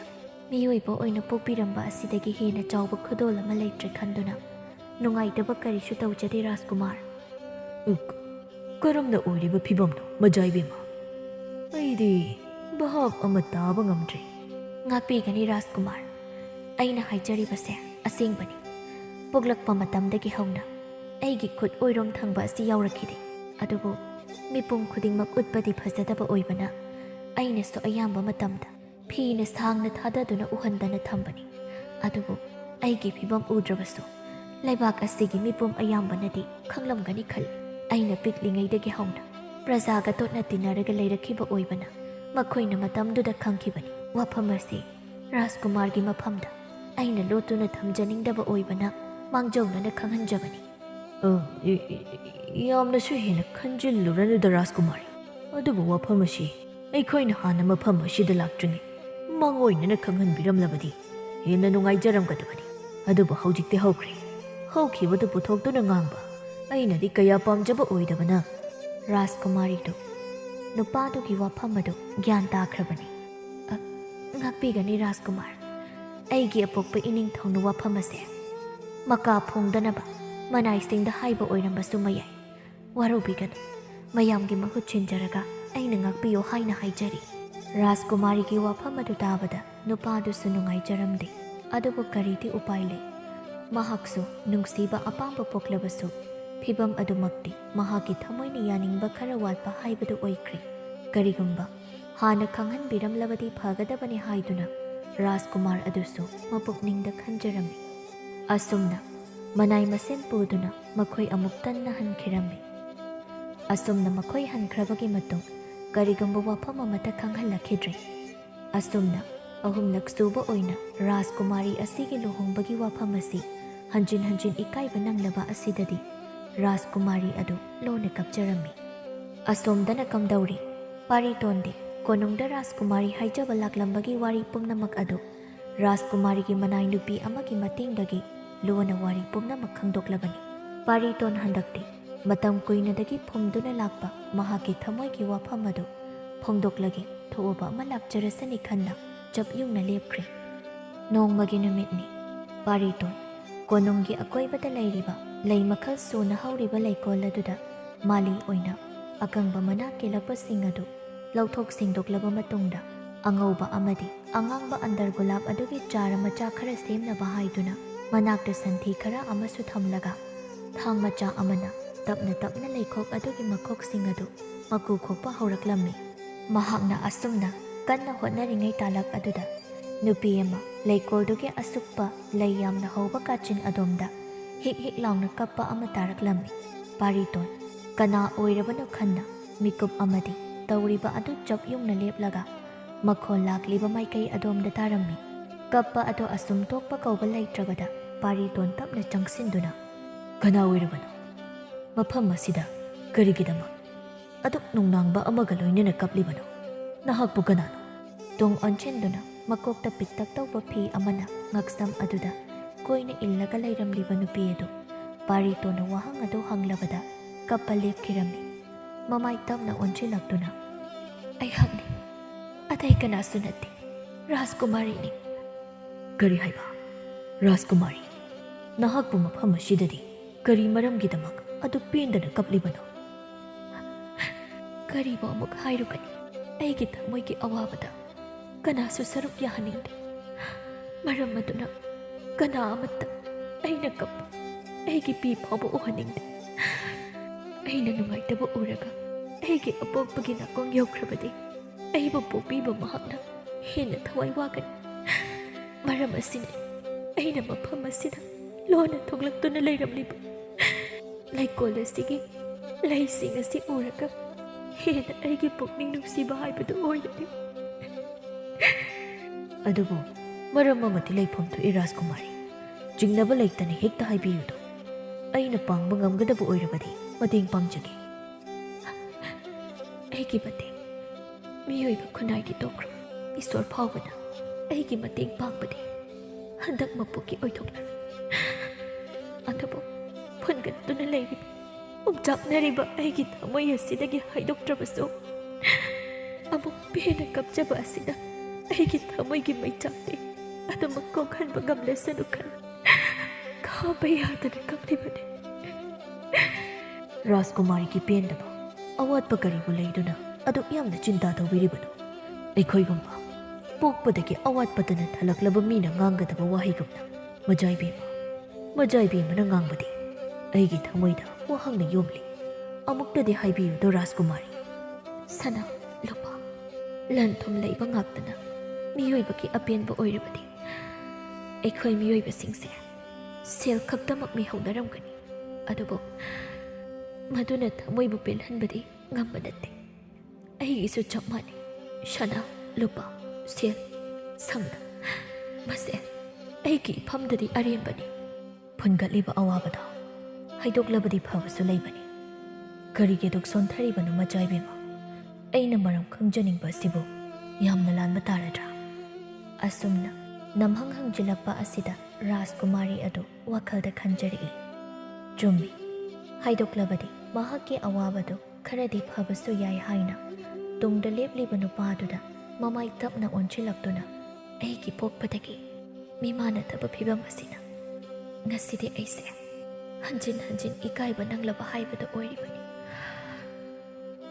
ꯃꯤꯑꯣꯏꯕ ꯑꯣꯏꯅ ꯄꯣꯛꯄꯤꯔꯝꯕ ꯑꯁꯤꯗꯒꯤ ꯍꯦꯟꯅ ꯆꯥꯎꯕ ꯈꯨꯗꯣꯜ ꯑꯃ ꯂꯩꯇ꯭ꯔꯦ ꯈꯟꯗꯨꯅ ꯅꯨꯡꯉꯥꯏꯇꯕ ꯀꯔꯤꯁꯨ ꯇꯧꯖꯗꯦ ꯔꯥꯖꯀꯨꯃꯥꯔ꯫ ꯀꯔꯝꯅ ꯑꯣꯏꯔꯤꯕ ꯐꯤꯕꯝꯅꯣ ꯃꯆꯥ ꯏꯕꯦꯝꯃ? ꯑꯩꯗꯤ ꯚꯥꯞ ꯑꯃ ꯇꯥꯕ ꯉꯝꯗ꯭ꯔꯦ꯫ ꯉꯥꯛꯄꯤꯒꯅꯤ ꯔꯥꯖꯀꯨꯃꯥꯔ, ꯑꯩꯅ ꯍꯥꯏꯖꯔꯤꯕꯁꯦ ꯑꯁꯦꯡꯕꯅꯤ꯫ ꯄꯣꯛꯂꯛꯄ ꯃꯇꯝꯗꯒꯤ ꯍꯧꯅ ꯑꯩꯒꯤ ꯈꯨꯠ ꯑꯣꯏꯔꯣꯝ ꯊꯪꯕ ꯑꯁꯤ ꯌꯥꯎꯔꯛꯈꯤꯗꯦ꯫ ꯑꯗꯨꯕꯨ ꯃꯤꯄꯨꯝ ꯈꯨꯗꯤꯡꯃꯛ ꯎꯠꯄꯗꯤ ꯐꯖꯗꯕ ꯑꯣꯏꯕꯅ ꯑꯩꯅꯁꯨ ꯑꯌꯥꯝꯕ ꯃꯇꯝꯗ ꯐꯤꯅ ꯁꯥꯡꯅ ꯊꯥꯗꯗꯨꯅ ꯎꯍꯟꯗꯅ ꯊꯝꯕꯅꯤ꯫ ꯑꯗꯨꯕꯨ ꯑꯩꯒꯤ ꯐꯤꯕꯝ ꯎꯗ꯭ꯔꯕꯁꯨ ꯂꯩꯕꯥꯛ ꯑꯁꯤꯒꯤ ꯃꯤꯄꯨꯝ ꯑꯌꯥꯝꯕꯅꯗꯤ ꯈꯪꯂꯝꯒꯅꯤ ꯈꯜꯂꯤ꯫ ꯑꯩꯅ ꯄꯤꯛꯂꯤꯉꯩꯗꯒꯤ ꯍꯧꯅ ꯄ꯭ꯔꯖꯥꯒ ꯇꯣꯠꯅ ꯇꯤꯟꯅꯔꯒ ꯂꯩꯔꯛꯈꯤꯕ ꯑꯣꯏꯕꯅ ꯃꯈꯣꯏꯅ ꯃꯇꯝꯗꯨꯗ ꯈꯪꯈꯤꯕꯅꯤ꯫ ꯋꯥꯐꯝ ꯑꯁꯤ ꯔꯥꯖꯀꯨꯃꯥꯔꯒꯤ ꯃꯐꯝꯗ ꯑꯩꯅ ꯂꯣꯠꯇꯨꯅ ꯊꯝꯖꯅꯤꯡꯗꯕ ꯑꯣꯏꯕꯅ ꯃꯥꯡꯖꯧꯅꯅ ꯈꯪꯍꯟꯖꯕꯅꯤ꯫ ꯌꯥꯝꯅꯁꯨ ꯍꯦꯟꯅ ꯈꯟꯖꯤꯜꯂꯨꯔꯅꯨꯗ ꯔꯥꯖꯀꯨꯃꯥꯔꯤ꯫ ꯑꯗꯨꯕꯨ ꯋꯥꯐꯝ ꯑꯁꯤ ꯑꯩꯈꯣꯏꯅ ꯍꯥꯟꯅ ꯃꯐꯝ ꯑꯁꯤꯗ ꯂꯥꯛꯇ꯭ꯔꯤꯉꯩ ꯃꯥꯡꯑꯣꯏꯅꯅ ꯈꯪꯍꯟꯕꯤꯔꯝꯂꯕꯗꯤ ꯍꯦꯟꯅ ꯅꯨꯡꯉꯥꯏꯖꯔꯝꯒꯗꯕꯅꯤ꯫ ꯑꯗꯨꯕꯨ ꯍꯧꯖꯤꯛꯇꯤ ꯍꯧꯈ꯭ꯔꯦ꯫ ꯍꯧꯈꯤꯕꯗꯨ ꯄꯨꯊꯣꯛꯇꯨꯅ ꯉꯥꯡꯕ ꯑꯩꯅꯗꯤ ꯀꯌꯥ ꯄꯥꯝꯖꯕ ꯑꯣꯏꯗꯕꯅ꯫ ꯔꯥꯖꯀꯨꯃꯥꯔꯤꯗꯨ ꯅꯨꯄꯥꯗꯨꯒꯤ ꯋꯥꯐꯝ ꯑꯗꯨ ꯒ꯭ꯌꯥꯟ ꯇꯥꯈ꯭ꯔꯕꯅꯤ꯫ ꯉꯥꯛꯄꯤꯒꯅꯤ ꯔꯥꯖꯀꯨꯃꯥꯔ, ꯑꯩꯒꯤ ꯑꯄꯣꯛꯄ ꯏꯅꯤꯡꯊꯧꯅ ꯋꯥꯐꯝ ꯑꯁꯦ ꯃꯀꯥ ꯐꯣꯡꯗꯅꯕ ꯃꯅꯥꯏꯁꯤꯡꯗ ꯍꯥꯏꯕ ꯑꯣꯏꯔꯝꯕꯁꯨ ꯃꯌꯥꯏ꯫ ꯋꯥꯔꯧꯕꯤꯒꯅꯨ, ꯃꯌꯥꯝꯒꯤ ꯃꯍꯨꯠ ꯁꯤꯟꯖꯔꯒ ꯑꯩꯅ ꯉꯥꯛꯄꯤꯌꯣ ꯍꯥꯏꯅ ꯍꯥꯏꯖꯔꯤ꯫ ꯔꯥꯖꯀꯨꯃꯥꯔꯤꯒꯤ ꯋꯥꯐꯝ ꯑꯗꯨ ꯇꯥꯕꯗ ꯅꯨꯄꯥꯗꯨꯁꯨ ꯅꯨꯡꯉꯥꯏꯖꯔꯝꯗꯦ꯫ ꯑꯗꯨꯕꯨ ꯀꯔꯤꯗꯤ ꯎꯄꯥꯏ ꯂꯩ? ꯃꯍꯥꯛꯁꯨ ꯅꯨꯡꯁꯤꯕ ꯑꯄꯥꯝꯕ ꯄꯣꯛꯂꯕꯁꯨ ꯐꯤꯕꯝ ꯑꯗꯨꯃꯛꯇꯤ ꯃꯍꯥꯛꯀꯤ ꯊꯃꯣꯏꯅ ꯌꯥꯅꯤꯡꯕ ꯈꯔ ꯋꯥꯠꯄ ꯍꯥꯏꯕꯗꯨ ꯑꯣꯏꯈ꯭ꯔꯦ꯫ ꯀꯔꯤꯒꯨꯝꯕ ꯍꯥꯟꯅ ꯈꯪꯍꯟꯕꯤꯔꯝꯂꯕꯗꯤ ꯐꯒꯗꯕꯅꯤ ꯍꯥꯏꯗꯨꯅ ꯔꯥꯖꯀꯨꯃꯥꯔ ꯑꯗꯨꯁꯨ ꯃꯄꯨꯛꯅꯤꯡꯗ ꯈꯟꯖꯔꯝꯃꯤ꯫ ꯑꯁꯨꯝꯅ ꯃꯅꯥꯏ ꯃꯁꯦꯟ ꯄꯨꯗꯨꯅ ꯃꯈꯣꯏ ꯑꯃꯨꯛ ꯇꯟꯅ ꯍꯟꯈꯤꯔꯝꯃꯤ꯫ ꯑꯁꯨꯝꯅ ꯃꯈꯣꯏ ꯍꯟꯈ꯭ꯔꯕꯒꯤ ꯃꯇꯨꯡ ꯀꯔꯤꯒꯨꯝꯕ ꯋꯥꯐꯝ ꯑꯃꯠꯇ ꯈꯪꯍꯜꯂꯛꯈꯤꯗ꯭ꯔꯦ꯫ ꯑꯁꯨꯝꯅ ꯑꯍꯨꯝꯂꯛ ꯁꯨꯕ ꯑꯣꯏꯅ ꯔꯥꯖꯀꯨꯃꯥꯔꯤ ꯑꯁꯤꯒꯤ ꯂꯨꯍꯣꯡꯕꯒꯤ ꯋꯥꯐꯝ ꯑꯁꯤ ꯍꯟꯖꯤꯟ ꯍꯟꯖꯤꯟ ꯏꯀꯥꯏꯕ ꯅꯪꯂꯕ ꯑꯁꯤꯗꯗꯤ ꯔꯥꯖꯀꯨꯃꯥꯔꯤ ꯑꯗꯨ ꯂꯣꯟꯅ ꯀꯞꯆꯔꯝꯃꯤ꯫ ꯑꯁꯣꯝꯗꯅ ꯀꯝꯗꯧꯔꯤ? ꯄꯥꯔꯤꯇꯣꯟꯗꯤ ꯀꯣꯅꯨꯡꯗ ꯔꯥꯖꯀꯨꯃꯥꯔꯤ ꯍꯥꯏꯖꯕ ꯂꯥꯛꯂꯝꯕꯒꯤ ꯋꯥꯔꯤ ꯄꯨꯝꯅꯃꯛ ꯑꯗꯨ ꯔꯥꯖꯀꯨꯃꯥꯔꯤꯒꯤ ꯃꯅꯥꯏ ꯅꯨꯄꯤ ꯑꯃꯒꯤ ꯃꯇꯦꯡꯗꯒꯤ ꯂꯣꯟꯅ ꯋꯥꯔꯤ ꯄꯨꯝꯅꯃꯛ ꯈꯪꯗꯣꯛꯂꯕꯅꯤ꯫ ꯄꯥꯔꯤꯇꯣꯟ ꯍꯟꯗꯛꯇꯤ ꯃꯇꯝ ꯀꯨꯏꯅꯗꯒꯤ ꯐꯨꯝꯗꯨꯅ ꯂꯥꯛꯄ ꯃꯍꯥꯛꯀꯤ ꯊꯃꯣꯏꯒꯤ ꯋꯥꯐꯝ ꯑꯗꯨ ꯐꯣꯡꯗꯣꯛꯂꯒꯦ ꯊꯣꯛꯑꯕ ꯑꯃ ꯂꯥꯛꯆꯔꯁꯅꯤ ꯈꯟꯅ ꯆꯞ ꯌꯨꯡꯅ ꯂꯦꯞꯈ꯭ꯔꯦ꯫ ꯅꯣꯡꯃꯒꯤ ꯅꯨꯃꯤꯠꯅꯤ꯫ ꯄꯥꯔꯤꯇꯣꯟ ꯀꯣꯅꯨꯡꯒꯤ ꯑꯀꯣꯏꯕꯗ ꯂꯩꯔꯤꯕ ꯂꯩ ꯃꯈꯜ ꯁꯨꯅ ꯍꯧꯔꯤꯕ ꯂꯩꯀꯣꯜ ꯑꯗꯨꯗ ꯃꯥꯂꯤ ꯑꯣꯏꯅ ꯑꯀꯪꯕ ꯃꯅꯥ ꯀꯦꯜꯂꯛꯄꯁꯤꯡ ꯑꯗꯨ ꯂꯧꯊꯣꯛ ꯁꯦꯡꯗꯣꯛꯂꯕ ꯃꯇꯨꯡꯗ ꯑꯉꯧꯕ ꯑꯃꯗꯤ ꯑꯉꯥꯡꯕ ꯑꯟꯗꯔꯒꯨꯂꯥꯞ ꯑꯗꯨꯒꯤ ꯆꯥꯔ ꯃꯆꯥ ꯈꯔ ꯁꯦꯝꯅꯕ ꯍꯥꯏꯗꯨꯅ ꯃꯅꯥꯛꯇ ꯁꯟꯊꯤ ꯈꯔ ꯑꯃꯁꯨ ꯊꯝꯂꯒ ꯊꯥꯡ ꯃꯆꯥ ꯑꯃꯅ ꯇꯞꯅ ꯇꯞꯅ ꯂꯩꯈꯣꯛ ꯑꯗꯨꯒꯤ ꯃꯈꯣꯛꯁꯤꯡ ꯑꯗꯨ ꯃꯀꯨ ꯈꯣꯛꯄ ꯍꯧꯔꯛꯂꯝꯃꯤ꯫ ꯃꯍꯥꯛꯅ ꯑꯁꯨꯝꯅ ꯀꯟꯅ ꯍꯣꯠꯅꯔꯤꯉꯩ ꯇꯥꯂꯛ ꯑꯗꯨꯗ ꯅꯨꯄꯤ ꯑꯃ ꯂꯩꯀꯣꯜꯗꯨꯒꯤ ꯑꯁꯨꯛꯄ ꯂꯩ ꯌꯥꯝꯅ ꯍꯧꯕ ꯀꯥꯆꯤꯟ ꯑꯗꯣꯝꯗ ꯍꯤꯛ ꯍꯤꯛ ꯂꯥꯎꯅ ꯀꯞꯄ ꯑꯃ ꯇꯥꯔꯛꯂꯝꯃꯤ꯫ ꯄꯥꯔꯤꯇꯣꯟ ꯀꯅꯥ ꯑꯣꯏꯔꯕꯅꯣ ꯈꯟꯅ ꯃꯤꯀꯨꯞ ꯑꯃꯗꯤ ꯇꯧꯔꯤꯕ ꯑꯗꯨ ꯆꯞ ꯌꯨꯡꯅ ꯂꯦꯞꯂꯒ ꯃꯈꯣꯜ ꯂꯥꯛꯂꯤꯕ ꯃꯥꯏꯀꯩ ꯑꯗꯣꯝꯗ ꯇꯥꯔꯝꯃꯤ꯫ ꯀꯞꯄ ꯑꯗꯣ ꯑꯁꯨꯝ ꯇꯣꯛꯄ ꯀꯧꯕ ꯂꯩꯇ꯭ꯔꯕꯗ ꯄꯥꯔꯤꯇꯣꯟ ꯇꯞꯅ ꯆꯪꯁꯤꯟꯗꯨꯅ, ꯀꯅꯥ ꯑꯣꯏꯔꯕꯅꯣ? ꯃꯐꯝ ꯑꯁꯤꯗ ꯀꯔꯤꯒꯤꯗꯃꯛ ꯑꯗꯨꯛ ꯅꯨꯡꯅꯥꯡꯕ ꯑꯃꯒ ꯂꯣꯏꯅꯅ ꯀꯞꯂꯤꯕꯅꯣ? ꯅꯍꯥꯛꯄꯨ ꯀꯅꯥꯅꯣ? ꯇꯨꯡ ꯑꯣꯟꯁꯤꯟꯗꯨꯅ ꯃꯀꯣꯛꯇ ꯄꯤꯛꯇꯛ ꯇꯧꯕ ꯐꯤ ꯑꯃꯅ ꯉꯛꯁꯝ ꯑꯗꯨꯗ ꯀꯣꯏꯅ ꯏꯜꯂꯒ ꯂꯩꯔꯝꯂꯤꯕ ꯅꯨꯄꯤ ꯑꯗꯨ ꯄꯥꯔꯤꯇꯣꯟꯅ ꯋꯥꯍꯪ ꯑꯗꯨ ꯍꯪꯂꯕꯗ ꯀꯞꯄ ꯂꯦꯞꯈꯤꯔꯝꯃꯤ꯫ ꯃꯃꯥꯏ ꯇꯞꯅ ꯑꯣꯟꯁꯤꯜꯂꯛꯇꯨꯅ, ꯑꯩꯍꯥꯛꯅꯤ, ꯑꯇꯩ ꯀꯅꯥꯁꯨ ꯅꯠꯇꯦ, ꯔꯥꯖꯀꯨꯃꯥꯔꯤꯅꯤ꯫ ꯀꯔꯤ ꯍꯥꯏꯕ? ꯔꯥꯖꯀꯨꯃꯥꯔꯤ? ꯅꯍꯥꯛꯄꯨ ꯃꯐꯝ ꯑꯁꯤꯗꯗꯤ ꯀꯔꯤ ꯃꯔꯝꯒꯤꯗꯃꯛ ꯑꯗꯨꯛ ꯄꯦꯟꯗꯅ ꯀꯞꯂꯤꯕꯅꯣ? ꯀꯔꯤꯕꯨ ꯑꯃꯨꯛ ꯍꯥꯏꯔꯨꯒꯅꯤ? ꯑꯩꯒꯤ ꯊꯃꯣꯏꯒꯤ ꯑꯋꯥꯕꯗ ꯀꯅꯥꯁꯨ ꯁꯔꯨꯛ ꯌꯥꯍꯟꯅꯤꯡꯗꯦ ꯃꯔꯝ ꯑꯗꯨꯅ ꯀꯅꯥ ꯑꯃꯠꯇ ꯑꯩꯅ ꯀꯞꯄ ꯑꯩꯒꯤ ꯄꯤ ꯐꯥꯎꯕ ꯎꯍꯟꯅꯤꯡꯗꯦ ꯑꯩꯅ ꯅꯨꯡꯉꯥꯏꯇꯕ ꯎꯔꯒ ꯑꯩꯒꯤ ꯑꯄꯣꯛꯄꯒꯤ ꯅꯥꯀꯣꯡ ꯌꯧꯈ꯭ꯔꯕꯗꯤ ꯑꯩꯕꯨ ꯄꯣꯛꯄꯤꯕ ꯃꯍꯥꯛꯅ ꯍꯦꯟꯅ ꯊꯋꯥꯏ ꯋꯥꯒꯅꯤ ꯃꯔꯝ ꯑꯁꯤꯅ ꯑꯩꯅ ꯃꯐꯝ ꯑꯁꯤꯗ ꯂꯣꯟꯅ ꯊꯣꯛꯂꯛꯇꯨꯅ ꯂꯩꯔꯝꯂꯤꯕ ꯂꯩꯀꯣꯜ ꯑꯁꯤꯒꯤ ꯂꯩꯁꯤꯡ ꯑꯁꯤ ꯎꯔꯒ ꯍꯦꯟꯅ ꯑꯩꯒꯤ ꯄꯨꯛꯅꯤꯡ ꯅꯨꯡꯁꯤꯕ ꯍꯥꯏꯕꯗꯨ ꯑꯣꯏꯔꯅꯤ ꯑꯗꯨꯕꯨ ꯃꯔꯝ ꯑꯃꯗꯤ ꯂꯩꯐꯝ ꯊꯣꯛꯏ ꯔꯥꯖꯀꯨꯃꯥꯔꯤ ꯆꯤꯡꯅꯕ ꯂꯩꯇꯅ ꯍꯦꯛꯇ ꯍꯥꯏꯕꯤꯌꯨꯗꯣ ꯑꯩꯅ ꯄꯥꯡꯕ ꯉꯝꯒꯗꯕ ꯑꯣꯏꯔꯕꯗꯤ ꯃꯇꯦꯡ ꯄꯥꯡꯖꯒꯦ ꯑꯩꯒꯤ ꯃꯇꯦꯡ ꯃꯤꯑꯣꯏꯕ ꯈꯨꯟꯅꯥꯏꯗꯤ ꯇꯣꯛꯈ꯭ꯔꯣ ꯏꯁꯣꯔ ꯐꯥꯎꯕꯅ ꯑꯩꯒꯤ ꯃꯇꯦꯡ ꯄꯥꯡꯕꯗꯤ ꯍꯟꯗꯛ ꯃꯄꯣꯛꯀꯤ ꯑꯣꯏꯊꯣꯛꯂꯔꯣꯏ ꯑꯗꯨꯕꯨ ꯐꯨꯟꯒꯠꯇꯨꯅ ꯂꯩꯔꯤꯕ ꯎꯝꯆꯥꯛꯅꯔꯤꯕ ꯑꯩꯒꯤ ꯊꯃꯣꯏ ꯑꯁꯤꯗꯒꯤ ꯍꯥꯏꯗꯣꯛꯇ꯭ꯔꯕꯁꯨ ꯑꯃꯨꯛ ꯄꯦꯟꯅ ꯀꯞꯆꯕ ꯑꯁꯤꯅ ꯑꯩꯒꯤ ꯊꯃꯣꯏꯒꯤ ꯃꯩꯆꯥꯛꯇꯤ ꯑꯗꯨꯃꯛ ꯀꯣꯛꯍꯟꯕ ꯉꯝꯂꯁꯅꯨ ꯈꯟ ꯈꯥꯡꯕ ꯌꯥꯗꯅ ꯀꯞꯂꯤꯕꯅꯤ ꯔꯥꯖꯀꯨꯃꯥꯔꯤꯒꯤ ꯄꯦꯟꯗꯕ ꯑꯋꯥꯠꯄ ꯀꯔꯤꯕꯨ ꯂꯩꯗꯨꯅ ꯑꯗꯨꯛ ꯌꯥꯝꯅ ꯆꯤꯟꯇꯥ ꯇꯧꯕꯤꯔꯤꯕꯅꯣ ꯑꯩꯈꯣꯏꯒꯨꯝꯕ ꯄꯣꯛꯄꯗꯒꯤ ꯑꯋꯥꯠꯄꯇꯅ ꯊꯜꯂꯛꯂꯕ ꯃꯤꯅ ꯉꯥꯡꯒꯗꯕ ꯋꯥꯍꯩꯒꯨꯝꯅ ꯃꯖꯥꯏꯕꯦꯝꯃꯅ ꯉꯥꯡꯕꯗꯤ ꯑꯩꯒꯤ ꯊꯃꯣꯏꯗ ꯋꯥꯍꯪꯅ ꯌꯣꯝꯂꯤ ꯑꯃꯨꯛꯇꯗꯤ ꯍꯥꯏꯕꯤꯌꯨꯗꯣ ꯔꯥꯖꯀꯨꯃꯥꯔꯤ ꯁꯅꯥ ꯂꯨꯄꯥ ꯂꯟ ꯊꯨꯝ ꯂꯩꯕ ꯉꯥꯛꯇꯅ ꯃꯤꯑꯣꯏꯕꯒꯤ ꯑꯄꯦꯟꯕ ꯑꯣꯏꯔꯕꯗꯤ ꯑꯩꯈꯣꯏ ꯃꯤꯑꯣꯏꯕꯁꯤꯡꯁꯦ ꯁꯦꯜ ꯈꯛꯇꯃꯛ ꯃꯤꯍꯧꯅꯔꯝꯒꯅꯤ ꯑꯗꯨꯕꯨ ꯃꯗꯨꯅ ꯊꯃꯣꯏꯕꯨ ꯄꯦꯜꯍꯟꯕꯗꯤ ꯉꯝꯕ ꯅꯠꯇꯦ ꯑꯩꯒꯤꯁꯨ ꯆꯞ ꯃꯥꯟꯅꯩ ꯁꯅꯥ ꯂꯨꯄꯥ ꯁꯦꯜ ꯁꯝꯅ ꯃꯁꯦ ꯑꯩꯒꯤ ꯏꯐꯝꯗꯗꯤ ꯑꯔꯦꯝꯕꯅꯤ ꯐꯨꯟꯒꯠꯂꯤꯕ ꯑꯋꯥꯕꯗ ꯍꯥꯏꯗꯣꯛꯂꯕꯗꯤ ꯐꯕꯁꯨ ꯂꯩꯕꯅꯤ ꯀꯔꯤꯒꯤꯗꯨꯛ ꯁꯣꯟꯊꯔꯤꯕꯅꯣ ꯃꯆꯥꯏꯕꯦꯝꯃ ꯑꯩꯅ ꯃꯔꯝ ꯈꯪꯖꯅꯤꯡꯕ ꯑꯁꯤꯕꯨ ꯌꯥꯝꯅ ꯂꯥꯟꯕ ꯇꯥꯔꯗ꯭ꯔꯥ ꯑꯁꯨꯝꯅ ꯅꯝꯍꯪ ꯍꯪꯖꯤꯜꯂꯛꯄ ꯑꯁꯤꯗ ꯔꯥꯖꯀꯨꯃꯥꯔꯤ ꯑꯗꯨ ꯋꯥꯈꯜꯗ ꯈꯟꯖꯔꯛꯏ ꯆꯨꯝꯃꯤ ꯍꯥꯏꯗꯣꯛꯂꯕꯗꯤ ꯃꯍꯥꯛꯀꯤ ꯑꯋꯥꯕꯗꯨ ꯈꯔꯗꯤ ꯐꯕꯁꯨ ꯌꯥꯏ ꯍꯥꯏꯅ ꯇꯨꯡꯗ ꯂꯦꯞꯂꯤꯕ ꯅꯨꯄꯥꯗꯨꯗ ꯃꯃꯥꯏ ꯇꯞꯅ ꯑꯣꯟꯁꯤꯜꯂꯛꯇꯨꯅ ꯑꯩꯒꯤ ꯄꯣꯛꯄꯗꯒꯤ ꯃꯤꯃꯥꯟꯅꯗꯕ ꯐꯤꯕꯝ ꯑꯁꯤꯅ ꯉꯁꯤꯗꯤ ꯑꯩꯁꯦ ꯍꯟꯖꯤꯟ ꯍꯟꯖꯤꯟ ꯏꯀꯥꯏꯕ ꯅꯪꯂꯕ ꯍꯥꯏꯕꯗꯨ ꯑꯣꯏꯔꯤꯕꯅꯤ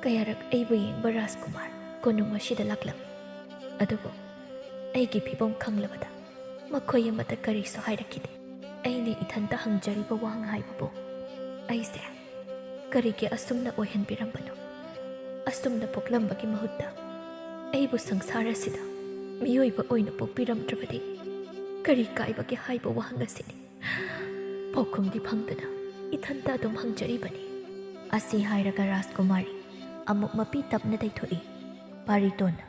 ꯀꯌꯥꯔꯛ ꯑꯩꯕꯨ ꯌꯦꯡꯕ ꯔꯥꯖꯀꯨꯃꯥꯔ ꯀꯣꯅꯨꯡ ꯑꯁꯤꯗ ꯂꯥꯛꯂꯝꯃꯤ ꯑꯗꯨꯕꯨ ꯑꯩꯒꯤ ꯐꯤꯕꯝ ꯈꯪꯂꯕꯗ ꯃꯈꯣꯏ ꯑꯃꯠꯇ ꯀꯔꯤꯁꯨ ꯍꯥꯏꯔꯛꯈꯤꯗꯦ ꯑꯩꯅ ꯏꯊꯟꯇ ꯍꯪꯖꯔꯤꯕ ꯋꯥꯍꯪ ꯍꯥꯏꯕꯕꯨ ꯑꯩꯁꯦ ꯀꯔꯤꯒꯤ ꯑꯁꯨꯝꯅ ꯑꯣꯏꯍꯟꯕꯤꯔꯝꯕꯅꯣ ꯑꯁꯨꯝꯅ ꯄꯣꯛꯂꯝꯕꯒꯤ ꯃꯍꯨꯠꯇ ꯑꯩꯕꯨ ꯁꯪꯁꯥꯔ ꯑꯁꯤꯗ ꯃꯤꯑꯣꯏꯕ ꯑꯣꯏꯅ ꯄꯣꯛꯄꯤꯔꯝꯗ꯭ꯔꯕꯗꯤ ꯀꯔꯤ ꯀꯥꯏꯕꯒꯦ ꯍꯥꯏꯕ ꯋꯥꯍꯪ ꯑꯁꯤꯅꯤ ꯄꯥꯎꯈꯨꯝꯗꯤ ꯐꯪꯗꯅ ꯏꯊꯟꯇ ꯑꯗꯨꯝ ꯍꯪꯖꯔꯤꯕꯅꯤ ꯑꯁꯤ ꯍꯥꯏꯔꯒ ꯔꯥꯖꯀꯨꯃꯥꯔꯤ ꯑꯃꯨꯛ ꯃꯄꯤ ꯇꯞꯅ ꯇꯩꯊꯣꯛꯏ ꯄꯥꯔꯤꯇꯣꯟꯅ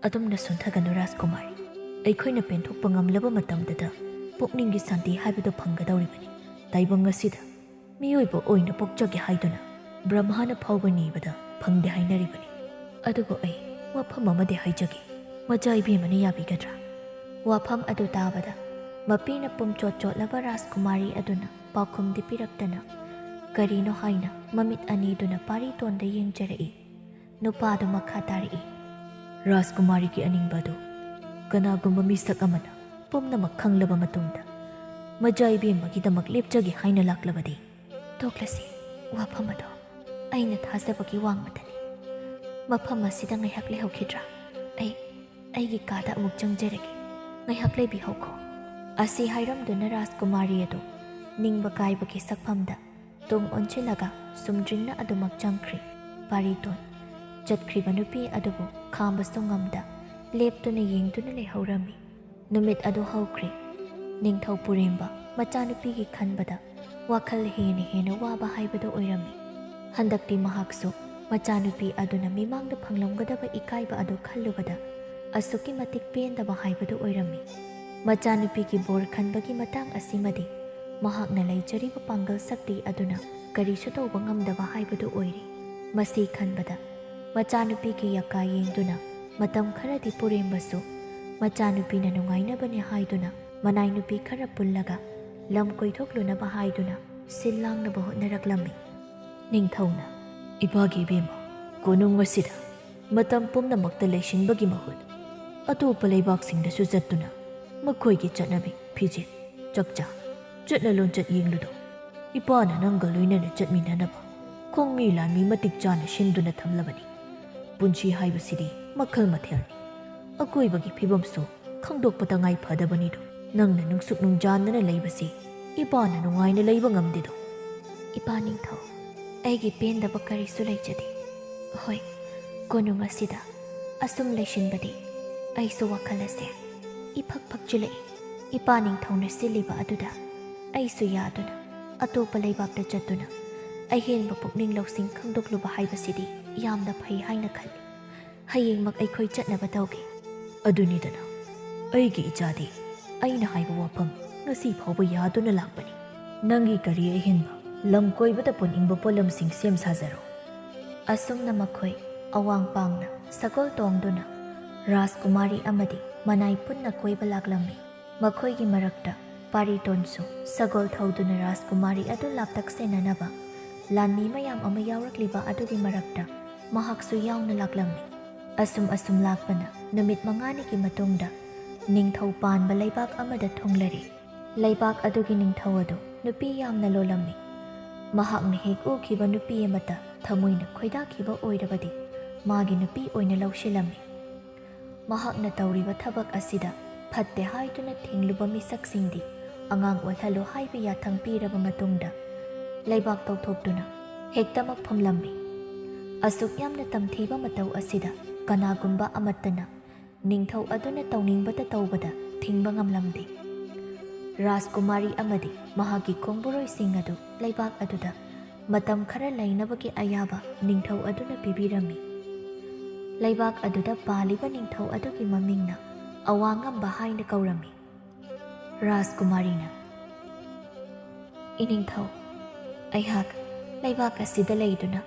ꯑꯗꯨꯝꯅ ꯁꯣꯟꯊꯒꯅꯨ ꯔꯥꯖꯀꯨꯃꯥꯔꯤ ꯑꯩꯈꯣꯏꯅ ꯄꯦꯟꯊꯣꯛꯄ ꯉꯝꯂꯕ ꯃꯇꯝꯗꯨꯗ ꯄꯨꯛꯅꯤꯡꯒꯤ ꯁꯥꯟꯇꯤ ꯍꯥꯏꯕꯗꯨ ꯐꯪꯒꯗꯧꯔꯤꯕꯅꯤ ꯇꯥꯏꯕꯪ ꯑꯁꯤꯗ ꯃꯤꯑꯣꯏꯕ ꯑꯣꯏꯅ ꯄꯣꯛꯆꯒꯦ ꯍꯥꯏꯗꯨꯅ ꯕ꯭ꯔꯍ꯭ꯃꯥꯅ ꯐꯥꯎꯕ ꯅꯤꯕꯗ ꯐꯪꯗꯦ ꯍꯥꯏꯅꯔꯤꯕꯅꯤ ꯑꯗꯨꯕꯨ ꯑꯩ ꯋꯥꯐꯝ ꯑꯃꯗꯤ ꯍꯥꯏꯖꯒꯦ ꯃꯆꯥ ꯏꯕꯦꯝꯃꯅ ꯌꯥꯕꯤꯒꯗ꯭ꯔꯥ ꯋꯥꯐꯝ ꯑꯗꯨ ꯇꯥꯕꯗ ꯃꯄꯤꯅ ꯄꯨꯝꯆꯣꯠ ꯆꯣꯠꯂꯕ ꯔꯥꯖꯀꯨꯃꯥꯔꯤ ꯑꯗꯨꯅ ꯄꯥꯎꯈꯨꯝꯗꯤ ꯄꯤꯔꯛꯇꯅ ꯀꯔꯤꯅꯣ ꯍꯥꯏꯅ ꯃꯃꯤꯠ ꯑꯅꯤꯗꯨꯅ ꯄꯥꯔꯤꯇꯣꯟꯗ ꯌꯦꯡꯖꯔꯛꯏ ꯅꯨꯄꯥꯗꯨ ꯃꯈꯥ ꯇꯥꯔꯛꯏ ꯔꯥꯖꯀꯨꯃꯥꯔꯤꯒꯤ ꯑꯅꯤꯡꯕ ꯑꯗꯨ ꯀꯅꯥꯒꯨꯝꯕ ꯃꯤꯁꯛ ꯑꯃꯅ ꯄꯨꯝꯅꯃꯛ ꯈꯪꯂꯕ ꯃꯇꯨꯡꯗ ꯃꯆꯥ ꯏꯕꯦꯝꯃꯒꯤꯗꯃꯛ ꯂꯦꯞꯆꯒꯦ ꯍꯥꯏꯅ ꯂꯥꯛꯂꯕꯗꯤ ꯇꯣꯛꯂꯁꯤ ꯋꯥꯐꯝ ꯑꯗꯣ ꯑꯩꯅ ꯊꯥꯖꯕꯒꯤ ꯋꯥꯡꯃꯗꯅꯤ ꯃꯐꯝ ꯑꯁꯤꯗ ꯉꯥꯏꯍꯥꯛ ꯂꯩꯍꯧꯈꯤꯗ꯭ꯔꯥ ꯑꯩꯒꯤ ꯀꯥꯗ ꯑꯃꯨꯛ ꯆꯪꯖꯔꯒꯦ ꯉꯥꯏꯍꯥꯛ ꯂꯩꯕꯤꯍꯧꯈꯣ ꯑꯁꯤ ꯍꯥꯏꯔꯝꯗꯨꯅ ꯔꯥꯖꯀꯨꯃꯥꯔꯤ ꯑꯗꯨ ꯅꯤꯡꯕ ꯀꯥꯏꯕꯒꯤ ꯁꯛꯐꯝꯗ ꯇꯨꯡ ꯑꯣꯟꯁꯤꯜꯂꯒ ꯁꯨꯝꯗ꯭ꯔꯤꯡꯅ ꯑꯗꯨꯃꯛ ꯆꯪꯈ꯭ꯔꯤ ꯄꯥꯔꯤꯇꯣꯟ ꯆꯠꯈ꯭ꯔꯤꯕ ꯅꯨꯄꯤ ꯑꯗꯨꯕꯨ ꯈꯥꯝꯕꯁꯨ ꯉꯝꯗ ꯂꯦꯞꯇꯨꯅ ꯌꯦꯡꯗꯨꯅ ꯂꯩꯍꯧꯔꯝꯃꯤ ꯅꯨꯃꯤꯠ ꯑꯗꯨ ꯍꯧꯈ꯭ꯔꯤ ꯅꯤꯡꯊꯧ ꯄꯨꯔꯦꯝꯕ ꯃꯆꯥꯅꯨꯄꯤꯒꯤ ꯈꯟꯕꯗ ꯋꯥꯈꯜ ꯍꯦꯟꯅ ꯋꯥꯕ ꯍꯥꯏꯕꯗꯨ ꯑꯣꯏꯔꯝꯃꯤ ꯍꯟꯗꯛꯇꯤ ꯃꯍꯥꯛꯁꯨ ꯃꯆꯥꯅꯨꯄꯤ ꯑꯗꯨꯅ ꯃꯤꯃꯥꯡꯗ ꯐꯪꯂꯝꯒꯗꯕ ꯏꯀꯥꯏꯕ ꯑꯗꯨ ꯈꯜꯂꯨꯕꯗ ꯑꯁꯨꯛꯀꯤ ꯃꯇꯤꯛ ꯄꯦꯟꯗꯕ ꯍꯥꯏꯕꯗꯨ ꯑꯣꯏꯔꯝꯃꯤ ꯃꯆꯥꯅꯨꯄꯤꯒꯤ ꯕꯣꯔ ꯈꯟꯕꯒꯤ ꯃꯇꯥꯡ ꯑꯁꯤꯃꯗꯤ ꯃꯍꯥꯛꯅ ꯂꯩꯖꯔꯤꯕ ꯄꯥꯡꯒꯜ ꯁꯛꯇꯤ ꯑꯗꯨꯅ ꯀꯔꯤꯁꯨ ꯇꯧꯕ ꯉꯝꯗꯕ ꯍꯥꯏꯕꯗꯨ ꯑꯣꯏꯔꯤ ꯃꯁꯤ ꯈꯟꯕꯗ ꯃꯆꯥꯅꯨꯄꯤꯒꯤ ꯌꯀꯥ ꯌꯦꯡꯗꯨꯅ ꯃꯇꯝ ꯈꯔꯗꯤ ꯄꯨꯔꯦꯝꯕꯁꯨ ꯃꯆꯥꯅꯨꯄꯤꯅ ꯅꯨꯡꯉꯥꯏꯅꯕꯅꯤ ꯍꯥꯏꯗꯨꯅ ꯃꯅꯥꯏ ꯅꯨꯄꯤ ꯈꯔ ꯄꯨꯜꯂꯒ ꯂꯝ ꯀꯣꯏꯊꯣꯛꯂꯨꯅꯕ ꯍꯥꯏꯗꯨꯅ ꯁꯤꯜ ꯂꯥꯡꯅꯕ ꯍꯣꯠꯅꯔꯛꯂꯝꯃꯤ ꯅꯤꯡꯊꯧꯅ ꯏꯄꯥꯒꯤ ꯏꯕꯦꯝꯃ ꯀꯣꯅꯨꯡ ꯑꯁꯤꯗ ꯃꯇꯝ ꯄꯨꯝꯅꯃꯛꯇ ꯂꯩꯁꯤꯟꯕꯒꯤ ꯃꯍꯨꯠ ꯑꯇꯣꯞꯄ ꯂꯩꯕꯥꯛꯁꯤꯡꯗꯁꯨ ꯆꯠꯇꯨꯅ ꯃꯈꯣꯏꯒꯤ ꯆꯠꯅꯕꯤ ꯐꯤꯖꯦꯠ ꯆꯛꯆꯥ ꯆꯠꯅ ꯂꯣꯟꯆꯠ ꯌꯦꯡꯂꯨꯗꯣ ꯏꯄꯥꯅ ꯅꯪꯒ ꯂꯣꯏꯅꯅ ꯆꯠꯃꯤꯟꯅꯅꯕ ꯈꯣꯡꯃꯤ ꯂꯥꯟꯃꯤ ꯃꯇꯤꯛ ꯆꯥꯅ ꯁꯤꯟꯗꯨꯅ ꯊꯝꯂꯕꯅꯤ ꯄꯨꯟꯁꯤ ꯍꯥꯏꯕꯁꯤꯗꯤ ꯃꯈꯜ ꯃꯊꯦꯜꯅꯤ ꯑꯀꯣꯏꯕꯒꯤ ꯐꯤꯕꯝꯁꯨ ꯈꯪꯗꯣꯛꯄ ꯇꯉꯥꯏ ꯐꯗꯕꯅꯤꯗꯣ ꯅꯪꯅ ꯅꯨꯡꯁꯨꯛ ꯅꯨꯡꯖꯥꯟꯗꯅ ꯂꯩꯕꯁꯤ ꯏꯄꯥꯅ ꯅꯨꯡꯉꯥꯏꯅ ꯂꯩꯕ ꯉꯝꯗꯦꯗꯣ ꯏꯄꯥ ꯅꯤꯡꯊꯧ ꯑꯩꯒꯤ ꯄꯦꯟꯗꯕ ꯀꯔꯤꯁꯨ ꯂꯩꯖꯗꯦ ꯍꯣꯏ ꯀꯣꯅꯨꯡ ꯑꯁꯤꯗ ꯑꯁꯨꯝ ꯂꯩꯁꯤꯟꯕꯗꯤ ꯑꯩꯁꯨ ꯋꯥꯈꯜ ꯑꯁꯦ ꯏꯐꯛ ꯐꯛꯆꯤꯜꯂꯛꯏ ꯏꯄꯥ ꯅꯤꯡꯊꯧꯅ ꯁꯤꯜꯂꯤꯕ ꯑꯗꯨꯗ ꯑꯩꯁꯨ ꯌꯥꯗꯨꯅ ꯑꯇꯣꯞꯄ ꯂꯩꯕꯥꯛꯇ ꯆꯠꯇꯨꯅ ꯑꯍꯦꯟꯕ ꯄꯨꯛꯅꯤꯡ ꯂꯧꯁꯤꯡ ꯈꯪꯗꯣꯛꯂꯨꯕ ꯍꯥꯏꯕꯁꯤꯗꯤ ꯌꯥꯝꯅ ꯐꯩ ꯍꯥꯏꯅ ꯈꯜꯂꯤ ꯍꯌꯦꯡꯃꯛ ꯑꯩꯈꯣꯏ ꯆꯠꯅꯕ ꯇꯧꯒꯦ ꯑꯗꯨꯅꯤꯗꯅ ꯑꯩꯒꯤ ꯏꯆꯥꯗꯤ ꯑꯩꯅ ꯍꯥꯏꯕ ꯋꯥꯐꯝ ꯉꯁꯤ ꯐꯥꯎꯕ ꯌꯥꯗꯨꯅ ꯂꯥꯛꯄꯅꯤ ꯅꯪꯒꯤ ꯀꯔꯤ ꯑꯍꯦꯟꯕ ꯂꯝ ꯀꯣꯏꯕꯗ ꯄꯨꯅꯤꯡꯕ ꯄꯣꯠꯂꯝꯁꯤꯡ ꯁꯦꯝ ꯁꯥꯖꯔꯣ ꯑꯁꯨꯝꯅ ꯃꯈꯣꯏ ꯑꯋꯥꯡ ꯄꯥꯡꯅ ꯁꯒꯣꯜ ꯇꯣꯡꯗꯨꯅ ꯔꯥꯖꯀꯨꯃꯥꯔꯤ ꯑꯃꯗꯤ ꯃꯅꯥꯏ ꯄꯨꯟꯅ ꯀꯣꯏꯕ ꯂꯥꯛꯂꯝꯃꯤ ꯃꯈꯣꯏꯒꯤ ꯃꯔꯛꯇ ꯄꯥꯔꯤꯇꯣꯟꯁꯨ ꯁꯒꯣꯜ ꯊꯧꯗꯨꯅ ꯔꯥꯖꯀꯨꯃꯥꯔꯤ ꯑꯗꯨ ꯂꯥꯞꯇꯛꯁꯦꯟꯅꯅꯕ ꯂꯥꯟꯃꯤ ꯃꯌꯥꯝ ꯑꯃ ꯌꯥꯎꯔꯛꯂꯤꯕ ꯑꯗꯨꯒꯤ ꯃꯔꯛꯇ ꯃꯍꯥꯛꯁꯨ ꯌꯥꯎꯅ ꯂꯥꯛꯂꯝꯃꯤ ꯑꯁꯨꯝ ꯂꯥꯛꯄꯅ ꯅꯨꯃꯤꯠ 5ꯅꯤꯒꯤ ꯃꯇꯨꯡꯗ ꯅꯤꯡꯊꯧ ꯄꯥꯟꯕ ꯂꯩꯕꯥꯛ ꯑꯃꯗ ꯊꯨꯡꯂꯔꯤ ꯂꯩꯕꯥꯛ ꯑꯗꯨꯒꯤ ꯅꯤꯡꯊꯧ ꯑꯗꯨ ꯅꯨꯄꯤ ꯌꯥꯝꯅ ꯂꯣꯜꯂꯝꯃꯤ ꯃꯍꯥꯛꯅ ꯍꯦꯛ ꯎꯈꯤꯕ ꯅꯨꯄꯤ ꯑꯃꯇ ꯊꯃꯣꯏꯅ ꯈꯣꯏꯗꯥꯈꯤꯕ ꯑꯣꯏꯔꯕꯗꯤ ꯃꯥꯒꯤ ꯅꯨꯄꯤ ꯑꯣꯏꯅ ꯂꯧꯁꯤꯜꯂꯝꯃꯤ ꯃꯍꯥꯛꯅ ꯇꯧꯔꯤꯕ ꯊꯕꯛ ꯑꯁꯤꯗ ꯐꯠꯇꯦ ꯍꯥꯏꯗꯨꯅ ꯊꯤꯡꯂꯨꯕ ꯃꯤꯁꯛꯁꯤꯡꯗꯤ ꯑꯉꯥꯡ ꯑꯣꯜꯍꯜꯂꯨ ꯍꯥꯏꯕ ꯌꯥꯊꯪ ꯄꯤꯔꯕ ꯃꯇꯨꯡꯗ ꯂꯩꯕꯥꯛ ꯇꯧꯊꯣꯛꯇꯨꯅ ꯍꯦꯛꯇꯃꯛ ꯐꯝꯂꯝꯃꯤ ꯑꯁꯨꯛ ꯌꯥꯝꯅ ꯇꯝꯊꯤꯕ ꯃꯇꯧ ꯑꯁꯤꯗ ꯀꯅꯥꯒꯨꯝꯕ ꯑꯃꯠꯇꯅ ꯅꯤꯡꯊꯧ ꯑꯗꯨꯅ ꯇꯧꯅꯤꯡꯕꯇ ꯇꯧꯕꯗ ꯊꯤꯡꯕ ꯉꯝꯂꯝꯗꯦ ꯔꯥꯖꯀꯨꯃꯥꯔꯤ ꯑꯃꯗꯤ ꯃꯍꯥꯛꯀꯤ ꯈꯣꯡꯕꯨꯔꯣꯏꯁꯤꯡ ꯑꯗꯨ ꯂꯩꯕꯥꯛ ꯑꯗꯨꯗ ꯃꯇꯝ ꯈꯔ ꯂꯩꯅꯕꯒꯤ ꯑꯌꯥꯕ ꯅꯤꯡꯊꯧ ꯑꯗꯨꯅ ꯄꯤꯕꯤꯔꯝꯃꯤ ꯂꯩꯕꯥꯛ ꯑꯗꯨꯗ ꯄꯥꯜꯂꯤꯕ ꯅꯤꯡꯊꯧ ꯑꯗꯨꯒꯤ ꯃꯃꯤꯡꯅ ꯑꯋꯥꯡꯉꯝꯕ ꯍꯥꯏꯅ ꯀꯧꯔꯝꯃꯤ ꯔꯥꯖꯀꯨꯃꯥꯔꯤꯅ ꯏꯅꯤꯡꯊꯧ ꯑꯩꯍꯥꯛ ꯂꯩꯕꯥꯛ ꯑꯁꯤꯗ ꯂꯩꯗꯨꯅ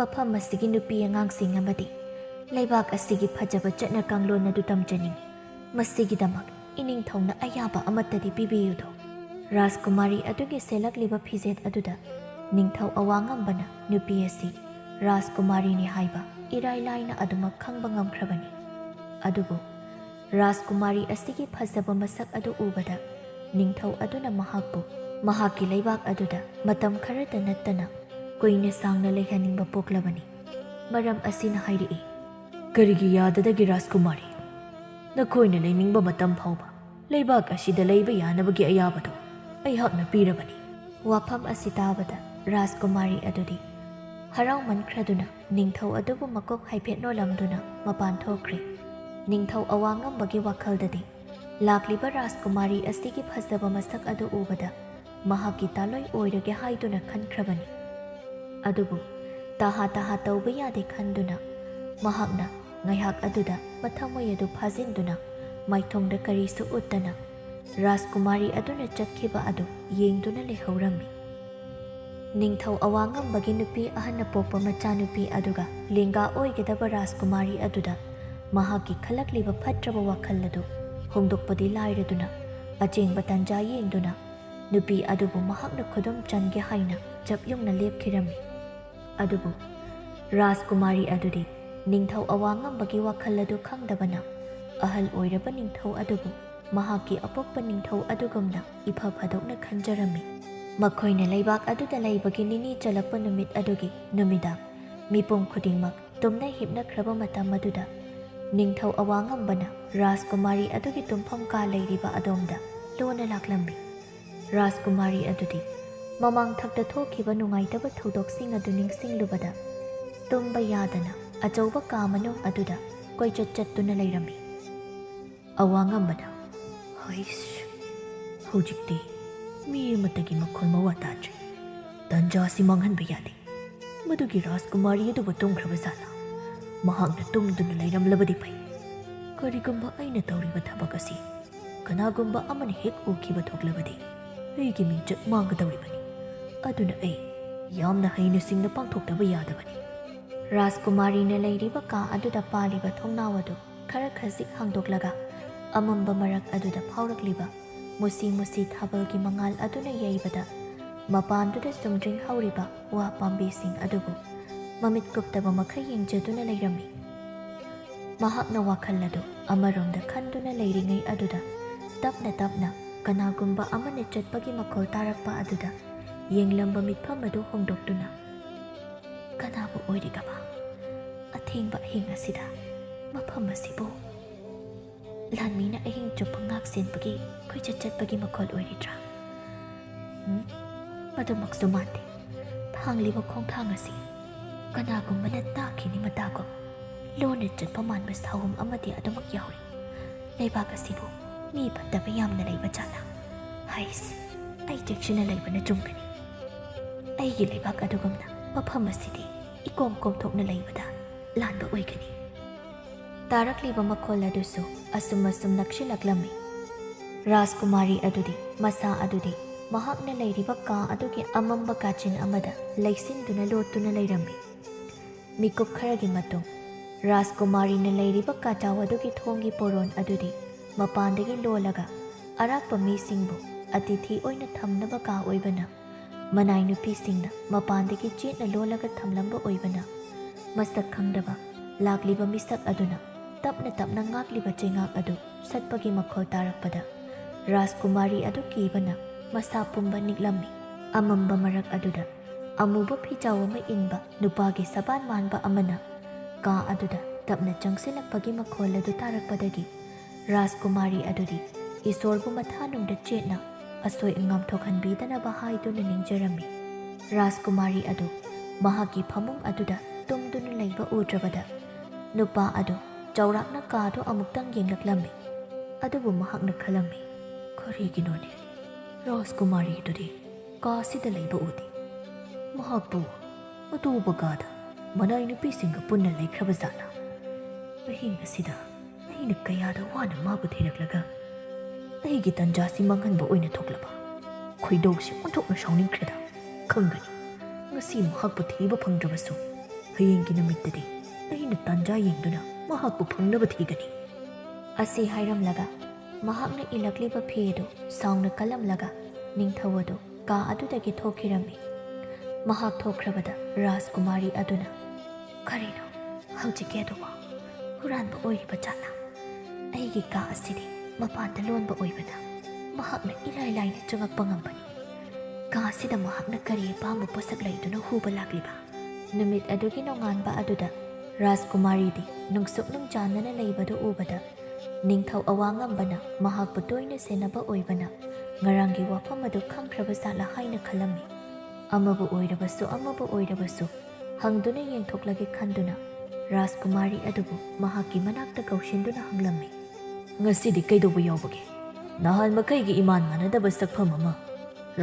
ꯃꯐꯝ ꯑꯁꯤꯒꯤ ꯅꯨꯄꯤ ꯑꯉꯥꯡꯁꯤꯡ ꯑꯃꯗꯤ ꯂꯩꯕꯥꯛ ꯑꯁꯤꯒꯤ ꯐꯖꯕ ꯆꯠꯅ ꯀꯥꯡꯂꯣꯟ ꯑꯗꯨ ꯇꯝꯖꯅꯤꯡꯉꯤ ꯃꯁꯤꯒꯤꯗꯃꯛ ꯏꯅꯤꯡꯊꯧꯅ ꯑꯌꯥꯕ ꯑꯃꯠꯇꯗꯤ ꯄꯤꯕꯤꯌꯨꯗꯣ ꯔꯥꯖꯀꯨꯃꯥꯔꯤ ꯑꯗꯨꯒꯤ ꯁꯦꯠꯂꯛꯂꯤꯕ ꯐꯤꯖꯦꯠ ꯑꯗꯨꯗ ꯅꯤꯡꯊꯧ ꯑꯋꯥꯡꯉꯝꯕꯅ ꯅꯨꯄꯤ ꯑꯁꯤ ꯔꯥꯖꯀꯨꯃꯥꯔꯤꯅꯤ ꯍꯥꯏꯕ ꯏꯔꯥꯏ ꯂꯥꯏꯅ ꯑꯗꯨꯃꯛ ꯈꯪꯕ ꯉꯝꯈ꯭ꯔꯕꯅꯤ ꯑꯗꯨꯕꯨ ꯔꯥꯖꯀꯨꯃꯥꯔꯤ ꯑꯁꯤꯒꯤ ꯐꯖꯕ ꯃꯁꯛ ꯑꯗꯨ ꯎꯕꯗ ꯅꯤꯡꯊꯧ ꯑꯗꯨꯅ ꯃꯍꯥꯛꯄꯨ ꯃꯍꯥꯛꯀꯤ ꯂꯩꯕꯥꯛ ꯑꯗꯨꯗ ꯃꯇꯝ ꯈꯔꯇ ꯅꯠꯇꯅ ꯀꯨꯏꯅ ꯁꯥꯡꯅ ꯂꯩꯍꯟꯅꯤꯡꯕ ꯄꯣꯛꯂꯕꯅꯤ ꯃꯔꯝ ꯑꯁꯤꯅ ꯍꯥꯏꯔꯛꯏ ꯀꯔꯤꯒꯤ ꯌꯥꯗꯗꯒꯤ ꯔꯥꯖꯀꯨꯃꯥꯔꯤ ꯅꯈꯣꯏꯅ ꯂꯩꯅꯤꯡꯕ ꯃꯇꯝ ꯐꯥꯎꯕ ꯂꯩꯕꯥꯛ ꯑꯁꯤꯗ ꯂꯩꯕ ꯌꯥꯅꯕꯒꯤ ꯑꯌꯥꯕꯗꯣ ꯑꯩꯍꯥꯛꯅ ꯄꯤꯔꯕꯅꯤ ꯋꯥꯐꯝ ꯑꯁꯤ ꯇꯥꯕꯗ ꯔꯥꯖꯀꯨꯃꯥꯔꯤ ꯑꯗꯨꯗꯤ ꯍꯔꯥꯎꯃꯟꯈ꯭ꯔꯗꯨꯅ ꯅꯤꯡꯊꯧ ꯑꯗꯨꯕꯨ ꯃꯀꯣꯛ ꯍꯥꯏꯐꯦꯠ ꯅꯣꯜꯂꯝꯗꯨꯅ ꯃꯄꯥꯟ ꯊꯣꯛꯈ꯭ꯔꯦ ꯅꯤꯡꯊꯧ ꯑꯋꯥꯡꯉꯝꯕꯒꯤ ꯋꯥꯈꯜꯗꯗꯤ ꯂꯥꯛꯂꯤꯕ ꯔꯥꯖꯀꯨꯃꯥꯔꯤ ꯑꯁꯤꯒꯤ ꯐꯖꯕ ꯃꯁꯛ ꯑꯗꯨ ꯎꯕꯗ ꯃꯍꯥꯛꯀꯤ ꯇꯥꯂꯣꯏ ꯑꯣꯏꯔꯒꯦ ꯍꯥꯏꯗꯨꯅ ꯈꯟꯈ꯭ꯔꯕꯅꯤ ꯑꯗꯨꯕꯨ ꯇꯍꯥ ꯇꯧꯕ ꯌꯥꯗꯦ ꯈꯟꯗꯨꯅ ꯃꯍꯥꯛꯅ ꯉꯥꯏꯍꯥꯛ ꯑꯗꯨꯗ ꯃꯊꯃꯣꯏ ꯑꯗꯨ ꯐꯥꯖꯤꯟꯗꯨꯅ ꯃꯥꯏꯊꯣꯡꯗ ꯀꯔꯤꯁꯨ ꯎꯠꯇꯅ ꯔꯥꯖꯀꯨꯃꯥꯔꯤ ꯑꯗꯨꯅ ꯆꯠꯈꯤꯕ ꯑꯗꯨ ꯌꯦꯡꯗꯨꯅ ꯂꯩꯍꯧꯔꯝꯃꯤ ꯅꯤꯡꯊꯧ ꯑꯋꯥꯡꯉꯝꯕꯒꯤ ꯅꯨꯄꯤ ꯑꯍꯟꯅ ꯄꯣꯛꯄ ꯃꯆꯥꯅꯨꯄꯤ ꯑꯗꯨꯒ ꯂꯦꯡꯒꯥ ꯑꯣꯏꯒꯗꯕ ꯔꯥꯖꯀꯨꯃꯥꯔꯤ ꯑꯗꯨꯗ ꯃꯍꯥꯛꯀꯤ ꯈꯜꯂꯛꯂꯤꯕ ꯐꯠꯇ꯭ꯔꯕ ꯋꯥꯈꯜ ꯑꯗꯨ ꯍꯣꯡꯗꯣꯛꯄꯗꯤ ꯂꯥꯏꯔꯗꯨꯅ ꯑꯆꯦꯡꯕ ꯇꯥꯟꯖꯥ ꯌꯦꯡꯗꯨꯅ ꯅꯨꯄꯤ ꯑꯗꯨꯕꯨ ꯃꯍꯥꯛꯅ ꯈꯨꯗꯨꯝ ꯆꯟꯒꯦ ꯍꯥꯏꯅ ꯆꯞꯌꯨꯡꯅ ꯂꯦꯞꯈꯤꯔꯝꯃꯤ ꯑꯗꯨꯕꯨ ꯔꯥꯖꯀꯨꯃꯥꯔꯤ ꯑꯗꯨꯗꯤ ꯅꯤꯡꯊꯧ ꯑꯋꯥꯡꯉꯝꯕꯒꯤ ꯋꯥꯈꯜ ꯑꯗꯨ ꯈꯪꯗꯕꯅ ꯑꯍꯜ ꯑꯣꯏꯔꯕ ꯅꯤꯡꯊꯧ ꯑꯗꯨꯕꯨ ꯃꯍꯥꯛꯀꯤ ꯑꯄꯣꯛꯄ ꯅꯤꯡꯊꯧ ꯑꯗꯨꯒꯨꯝꯅ ꯏꯐ ꯐꯗꯣꯛꯅ ꯈꯟꯖꯔꯝꯃꯤ ꯃꯈꯣꯏꯅ ꯂꯩꯕꯥꯛ ꯑꯗꯨꯗ ꯂꯩꯕꯒꯤ ꯅꯤꯅꯤ ꯆꯜꯂꯛꯄ ꯅꯨꯃꯤꯠ ꯑꯗꯨꯒꯤ ꯅꯨꯃꯤꯗꯥꯡ ꯃꯤꯄꯨꯝ ꯈꯨꯗꯤꯡꯃꯛ ꯇꯨꯝꯅ ꯍꯤꯞꯅꯈ꯭ꯔꯕ ꯃꯇꯝ ꯑꯗꯨꯗ ꯅꯤꯡꯊꯧ ꯑꯋꯥꯡꯉꯝꯕꯅ ꯔꯥꯖꯀꯨꯃꯥꯔꯤ ꯑꯗꯨꯒꯤ ꯇꯨꯝꯐꯝ ꯀꯥ ꯂꯩꯔꯤꯕ ꯑꯗꯣꯝꯗ ꯂꯣꯟꯅ ꯂꯥꯛꯂꯝꯃꯤ ꯔꯥꯖꯀꯨꯃꯥꯔꯤ ꯑꯗꯨꯗꯤ ꯃꯃꯥꯡꯊꯛꯇ ꯊꯣꯛꯈꯤꯕ ꯅꯨꯡꯉꯥꯏꯇꯕ ꯊꯧꯗꯣꯛꯁꯤꯡ ꯑꯗꯨ ꯅꯤꯡꯁꯤꯡꯂꯨꯕꯗ ꯇꯨꯝꯕ ꯌꯥꯗꯅ ꯑꯆꯧꯕ ꯀꯥ ꯃꯅꯨꯡ ꯑꯗꯨꯗ ꯀꯣꯏꯆꯠ ꯆꯠꯇꯨꯅ ꯂꯩꯔꯝꯃꯤ ꯑꯋꯥꯡꯉꯝꯕꯅ ꯍꯧꯖꯤꯛꯇꯤ ꯃꯤ ꯑꯃꯠꯇꯒꯤ ꯃꯈꯣꯜ ꯃꯋꯥ ꯇꯥꯗ꯭ꯔꯤ ꯇꯟꯖꯥꯁꯤ ꯃꯥꯡꯍꯟꯕ ꯌꯥꯗꯦ ꯃꯗꯨꯒꯤ ꯔꯥꯖꯀꯨꯃꯥꯔꯤ ꯑꯗꯨꯕꯨ ꯇꯨꯝꯈ꯭ꯔꯕ ꯖꯥꯠꯂꯥ ꯃꯍꯥꯛꯅ ꯇꯨꯝꯗꯨꯅ ꯂꯩꯔꯝꯂꯕꯗꯤ ꯐꯩ ꯀꯔꯤꯒꯨꯝꯕ ꯑꯩꯅ ꯇꯧꯔꯤꯕ ꯊꯕꯛ ꯑꯁꯤ ꯀꯅꯥꯒꯨꯝꯕ ꯑꯃꯅ ꯍꯦꯛ ꯎꯈꯤꯕ ꯊꯣꯛꯂꯕꯗꯤ ꯑꯩꯒꯤ ꯃꯤꯡꯆꯠ ꯃꯥꯡꯒꯗꯧꯔꯤꯕꯅꯤ ꯑꯗꯨꯅ ꯑꯩ ꯌꯥꯝꯅ ꯍꯩꯅ ꯁꯤꯡꯅ ꯄꯥꯡꯊꯣꯛꯇꯕ ꯌꯥꯗꯕꯅꯤ ꯔꯥꯖꯀꯨꯃꯥꯔꯤꯅ ꯂꯩꯔꯤꯕ ꯀꯥ ꯑꯗꯨꯗ ꯄꯥꯜꯂꯤꯕ ꯊꯣꯡꯅꯥꯎ ꯑꯗꯨ ꯈꯔ ꯈꯖꯤꯛ ꯍꯥꯡꯗꯣꯛꯂꯒ ꯑꯃꯝꯕ ꯃꯔꯛ ꯑꯗꯨꯗ ꯐꯥꯎꯔꯛꯂꯤꯕ ꯃꯨꯁꯤ ꯊꯥꯕꯜꯒꯤ ꯃꯉꯥꯜ ꯑꯗꯨꯅ ꯌꯩꯕꯗ ꯃꯄꯥꯟꯗꯨꯗ ꯆꯨꯝꯗ꯭ꯔꯤꯡ ꯍꯧꯔꯤꯕ ꯋꯥ ꯄꯥꯝꯕꯤꯁꯤꯡ ꯑꯗꯨꯕꯨ ꯃꯃꯤꯠ ꯀꯨꯞꯇꯕ ꯃꯈꯩ ꯌꯦꯡꯖꯗꯨꯅ ꯂꯩꯔꯝꯃꯤ ꯃꯍꯥꯛꯅ ꯋꯥꯈꯜ ꯑꯗꯨ ꯑꯃꯔꯣꯝꯗ ꯈꯟꯗꯨꯅ ꯂꯩꯔꯤꯉꯩ ꯑꯗꯨꯗ ꯇꯞꯅ ꯀꯅꯥꯒꯨꯝꯕ ꯑꯃꯅ ꯆꯠꯄꯒꯤ ꯃꯈꯣꯜ ꯇꯥꯔꯛꯄ ꯑꯗꯨꯗ ꯌꯦꯡꯂꯝꯕ ꯃꯤꯠꯐꯝ ꯑꯗꯨ ꯍꯣꯡꯗꯣꯛꯇꯨꯅ ꯀꯅꯥꯕꯨ ꯑꯣꯏꯔꯤꯒꯕ ꯑꯊꯦꯡꯕ ꯑꯍꯤꯡ ꯑꯁꯤꯗ ꯃꯐꯝ ꯑꯁꯤꯕꯨ ꯂꯥꯟꯃꯤꯅ ꯑꯍꯤꯡ ꯆꯨꯞꯄ ꯉꯥꯛ ꯁꯦꯟꯕꯒꯤ ꯀꯣꯏꯆꯠ ꯆꯠꯄꯒꯤ ꯃꯈꯣꯜ ꯑꯣꯏꯔꯤꯗ꯭ꯔꯥ? ꯃꯗꯨꯃꯛꯁꯨ ꯃꯥꯟꯗꯦ꯫ ꯊꯥꯡꯂꯤꯕ ꯈꯣꯡꯊꯥꯡ ꯑꯁꯤ ꯀꯅꯥꯒꯨꯝꯕꯅ ꯇꯥꯈꯤꯅꯤ ꯃꯇꯥꯒꯨꯝ ꯂꯣꯟꯅ ꯆꯠꯄ ꯃꯥꯟꯕ ꯁꯥꯎꯍꯨꯝ ꯑꯃꯗꯤ ꯑꯗꯨꯃꯛ ꯌꯥꯎꯔꯤ꯫ ꯂꯩꯕꯥꯛ ꯑꯁꯤꯕꯨ ꯃꯤ ꯐꯠꯇꯕ ꯌꯥꯝꯅ ꯂꯩꯕ ꯖꯥꯠꯂꯥ? ꯍꯩꯁ, ꯑꯩ ꯆꯦꯛꯁꯤꯟꯅ ꯂꯩꯕꯅ ꯆꯨꯝꯒꯅꯤ꯫ ꯑꯩꯒꯤ ꯂꯩꯕꯥꯛ ꯑꯗꯨꯒꯨꯝꯅ ꯃꯐꯝ ꯑꯁꯤꯗꯤ ꯏꯀꯣꯝ ꯀꯣꯝꯊꯣꯛꯅ ꯂꯩꯕꯗ ꯂꯥꯟꯕ ꯑꯣꯏꯒꯅꯤ꯫ ꯇꯥꯔꯛꯂꯤꯕ ꯃꯈꯣꯜ ꯑꯗꯨꯁꯨ ꯑꯁꯨꯝ ꯅꯛꯁꯤꯜꯂꯛꯂꯝꯃꯤ꯫ ꯔꯥꯖꯀꯨꯃꯥꯔꯤ ꯑꯗꯨꯗꯤ ꯃꯁꯥ ꯑꯗꯨꯗꯤ ꯃꯍꯥꯛꯅ ꯂꯩꯔꯤꯕ ꯀꯥ ꯑꯗꯨꯒꯤ ꯑꯃꯝꯕ ꯀꯥꯆꯤꯟ ꯑꯃꯗ ꯂꯩꯁꯤꯟꯗꯨꯅ ꯂꯣꯠꯇꯨꯅ ꯂꯩꯔꯝꯃꯤ꯫ ꯃꯤꯀꯨꯞ ꯈꯔꯒꯤ ꯃꯇꯨꯡ ꯔꯥꯖꯀꯨꯃꯥꯔꯤꯅ ꯂꯩꯔꯤꯕ ꯀꯥꯆꯥꯎ ꯑꯗꯨꯒꯤ ꯊꯣꯡꯒꯤ ꯄꯣꯔꯣꯟ ꯑꯗꯨꯗꯤ ꯃꯄꯥꯟꯗꯒꯤ ꯂꯣꯜꯂꯒ ꯑꯔꯥꯛꯄ ꯃꯤꯁꯤꯡꯕꯨ ꯑꯇꯤꯊꯤ ꯑꯣꯏꯅ ꯊꯝꯅꯕ ꯀꯥ ꯑꯣꯏꯕꯅ, ꯃꯅꯥꯏ ꯅꯨꯄꯤꯁꯤꯡꯅ ꯃꯄꯥꯟꯗꯒꯤ ꯆꯦꯠꯅ ꯂꯣꯜꯂꯒ ꯊꯝꯂꯝꯕ ꯑꯣꯏꯕꯅ, ꯃꯁꯛ ꯈꯪꯗꯕ ꯂꯥꯛꯂꯤꯕ ꯃꯤꯁꯛ ꯑꯗꯨꯅ ꯇꯞꯅ ꯇꯞꯅ ꯉꯥꯛꯂꯤꯕ ꯆꯩꯉꯥꯛ ꯑꯗꯨ ꯁꯠꯄꯒꯤ ꯃꯈꯣꯜ ꯇꯥꯔꯛꯄꯗ ꯔꯥꯖꯀꯨꯃꯥꯔꯤ ꯑꯗꯨ ꯀꯤꯕꯅ ꯃꯁꯥ ꯄꯨꯝꯕ ꯅꯤꯛꯂꯝꯃꯤ꯫ ꯑꯃꯝꯕ ꯃꯔꯛ ꯑꯗꯨꯗ ꯑꯃꯨꯕ ꯐꯤꯖꯥꯎ ꯑꯃ ꯏꯟꯕ ꯅꯨꯄꯥꯒꯤ ꯁꯕꯥꯟ ꯃꯥꯟꯕ ꯑꯃꯅ ꯀꯥ ꯑꯗꯨꯗ ꯇꯞꯅ ꯆꯪꯁꯤꯜꯂꯛꯄꯒꯤ ꯃꯈꯣꯜ ꯑꯗꯨ ꯇꯥꯔꯛꯄꯗꯒꯤ ꯔꯥꯖꯀꯨꯃꯥꯔꯤ ꯑꯗꯨꯗꯤ ꯏꯁꯣꯔꯕꯨ ꯃꯊꯥꯅꯨꯡꯗ ꯆꯦꯠꯅ ꯑꯁꯣꯏ ꯑꯉꯥꯝ ꯊꯣꯛꯍꯟꯕꯤꯗꯅꯕ ꯍꯥꯏꯗꯨꯅ ꯅꯤꯡꯖꯔꯝꯃꯤ꯫ ꯔꯥꯖꯀꯨꯃꯥꯔꯤ ꯑꯗꯨ ꯃꯍꯥꯛꯀꯤ ꯐꯃꯨꯡ ꯑꯗꯨꯗ ꯇꯨꯝꯗꯨꯅ ꯂꯩꯕ ꯎꯗ꯭ꯔꯕꯗ ꯅꯨꯄꯥ ꯑꯗꯨ ꯆꯥꯎꯔꯥꯛꯅ ꯀꯥꯗꯨ ꯑꯃꯨꯛꯇꯪ ꯌꯦꯡꯂꯛꯂꯝꯃꯤ꯫ ꯑꯗꯨꯕꯨ ꯃꯍꯥꯛꯅ ꯈꯜꯂꯝꯃꯤ, ꯀꯔꯤꯒꯤꯅꯣꯅꯦ ꯔꯥꯖꯀꯨꯃꯥꯔꯤ ꯑꯗꯨꯗꯤ ꯀꯥꯁꯤꯗ ꯂꯩꯕ ꯎꯗꯦ? ꯃꯍꯥꯛꯄꯨ ꯑꯇꯣꯞꯄ ꯀꯥꯗ ꯃꯅꯥꯏ ꯅꯨꯄꯤꯁꯤꯡꯒ ꯄꯨꯟꯅ ꯂꯩꯈ꯭ꯔꯕ ꯖꯥꯠꯂꯥ? ꯑꯍꯤꯡ ꯑꯁꯤꯗ ꯑꯩꯅ ꯀꯌꯥꯗ ꯋꯥꯅ ꯃꯥꯕꯨ ꯊꯤꯔꯛꯂꯒ ꯑꯩꯒꯤ ꯇꯟꯖꯥꯁꯤ ꯃꯥꯡꯍꯟꯕ ꯑꯣꯏꯅ ꯊꯣꯛꯂꯕ? ꯈꯣꯏꯗꯧꯁꯤ ꯑꯣꯟꯊꯣꯛꯅ ꯁꯥꯎꯅꯤꯡꯈ꯭ꯔꯦꯗ꯫ ꯈꯪꯒꯅꯤ, ꯉꯁꯤ ꯃꯍꯥꯛꯄꯨ ꯊꯤꯕ ꯐꯪꯗ꯭ꯔꯕꯁꯨ ꯍꯌꯦꯡꯒꯤ ꯅꯨꯃꯤꯠꯇꯗꯤ ꯑꯩꯅ ꯇꯥꯟꯖꯥ ꯌꯦꯡꯗꯨꯅ ꯃꯍꯥꯛꯄꯨ ꯐꯪꯅꯕ ꯊꯤꯒꯅꯤ꯫ ꯑꯁꯤ ꯍꯥꯏꯔꯝꯂꯒ ꯃꯍꯥꯛꯅ ꯏꯜꯂꯛꯂꯤꯕ ꯐꯤ ꯑꯗꯨ ꯁꯥꯎꯅ ꯀꯜꯂꯝꯂꯒ ꯅꯤꯡꯊꯧ ꯑꯗꯨ ꯀꯥ ꯑꯗꯨꯗꯒꯤ ꯊꯣꯛꯈꯤꯔꯝꯃꯤ꯫ ꯃꯍꯥꯛ ꯊꯣꯛꯈ꯭ꯔꯕꯗ ꯔꯥꯖꯀꯨꯃꯥꯔꯤ ꯑꯗꯨꯅ, ꯀꯔꯤꯅꯣ ꯍꯧꯖꯤꯛꯀꯤ ꯑꯗꯨꯕꯨ? ꯍꯨꯔꯥꯟꯕ ꯑꯣꯏꯔꯤꯕ ꯖꯥꯠꯂꯥ? ꯑꯩꯒꯤ ꯀꯥ ꯑꯁꯤꯗꯤ ꯃꯄꯥꯟꯗ ꯂꯣꯟꯕ ꯑꯣꯏꯕꯅ ꯃꯍꯥꯛꯅ ꯏꯔꯥꯏ ꯂꯥꯏꯅ ꯆꯪꯉꯛꯄ ꯉꯝꯕꯅꯤ꯫ ꯀꯥꯁꯤꯗ ꯃꯍꯥꯛꯅ ꯀꯔꯤ ꯑꯄꯥꯝꯕ ꯄꯣꯠꯁꯛ ꯂꯩꯗꯨꯅ ꯍꯨꯕ ꯂꯥꯛꯂꯤꯕ? ꯅꯨꯃꯤꯠ ꯑꯗꯨꯒꯤ ꯅꯣꯡꯉꯥꯟꯕ ꯑꯗꯨꯗ ꯔꯥꯖꯀꯨꯃꯥꯔꯤꯗꯤ ꯅꯨꯡꯁꯨꯛ ꯅꯨꯡꯆꯥꯟꯅꯅ ꯂꯩꯕꯗꯨ ꯎꯕꯗ ꯅꯤꯡꯊꯧ ꯑꯋꯥꯡꯉꯝꯕꯅ ꯃꯍꯥꯛꯄꯨ ꯇꯣꯏꯅ ꯁꯦꯟꯅꯕ ꯑꯣꯏꯕꯅ ꯉꯔꯥꯡꯒꯤ ꯋꯥꯐꯝ ꯑꯗꯨ ꯈꯪꯈ꯭ꯔꯕ ꯖꯥꯠꯂꯥ ꯍꯥꯏꯅ ꯈꯜꯂꯝꯃꯤ꯫ ꯑꯃꯕꯨ ꯑꯣꯏꯔꯕꯁꯨ ꯍꯪꯗꯨꯅ ꯌꯦꯡꯊꯣꯛꯂꯒꯦ ꯈꯟꯗꯨꯅ ꯔꯥꯖꯀꯨꯃꯥꯔꯤ ꯑꯗꯨꯕꯨ ꯃꯍꯥꯛꯀꯤ ꯃꯅꯥꯛꯇ ꯀꯧꯁꯤꯟꯗꯨꯅ ꯍꯪꯂꯝꯃꯤ, ꯉꯁꯤꯗꯤ ꯀꯩꯗꯧꯕ ꯌꯥꯎꯕꯒꯦ? ꯅꯍꯥꯟ ꯃꯈꯩꯒꯤ ꯏꯃꯥꯟ ꯃꯥꯟꯅꯗꯕ ꯁꯛꯐꯝ ꯑꯃ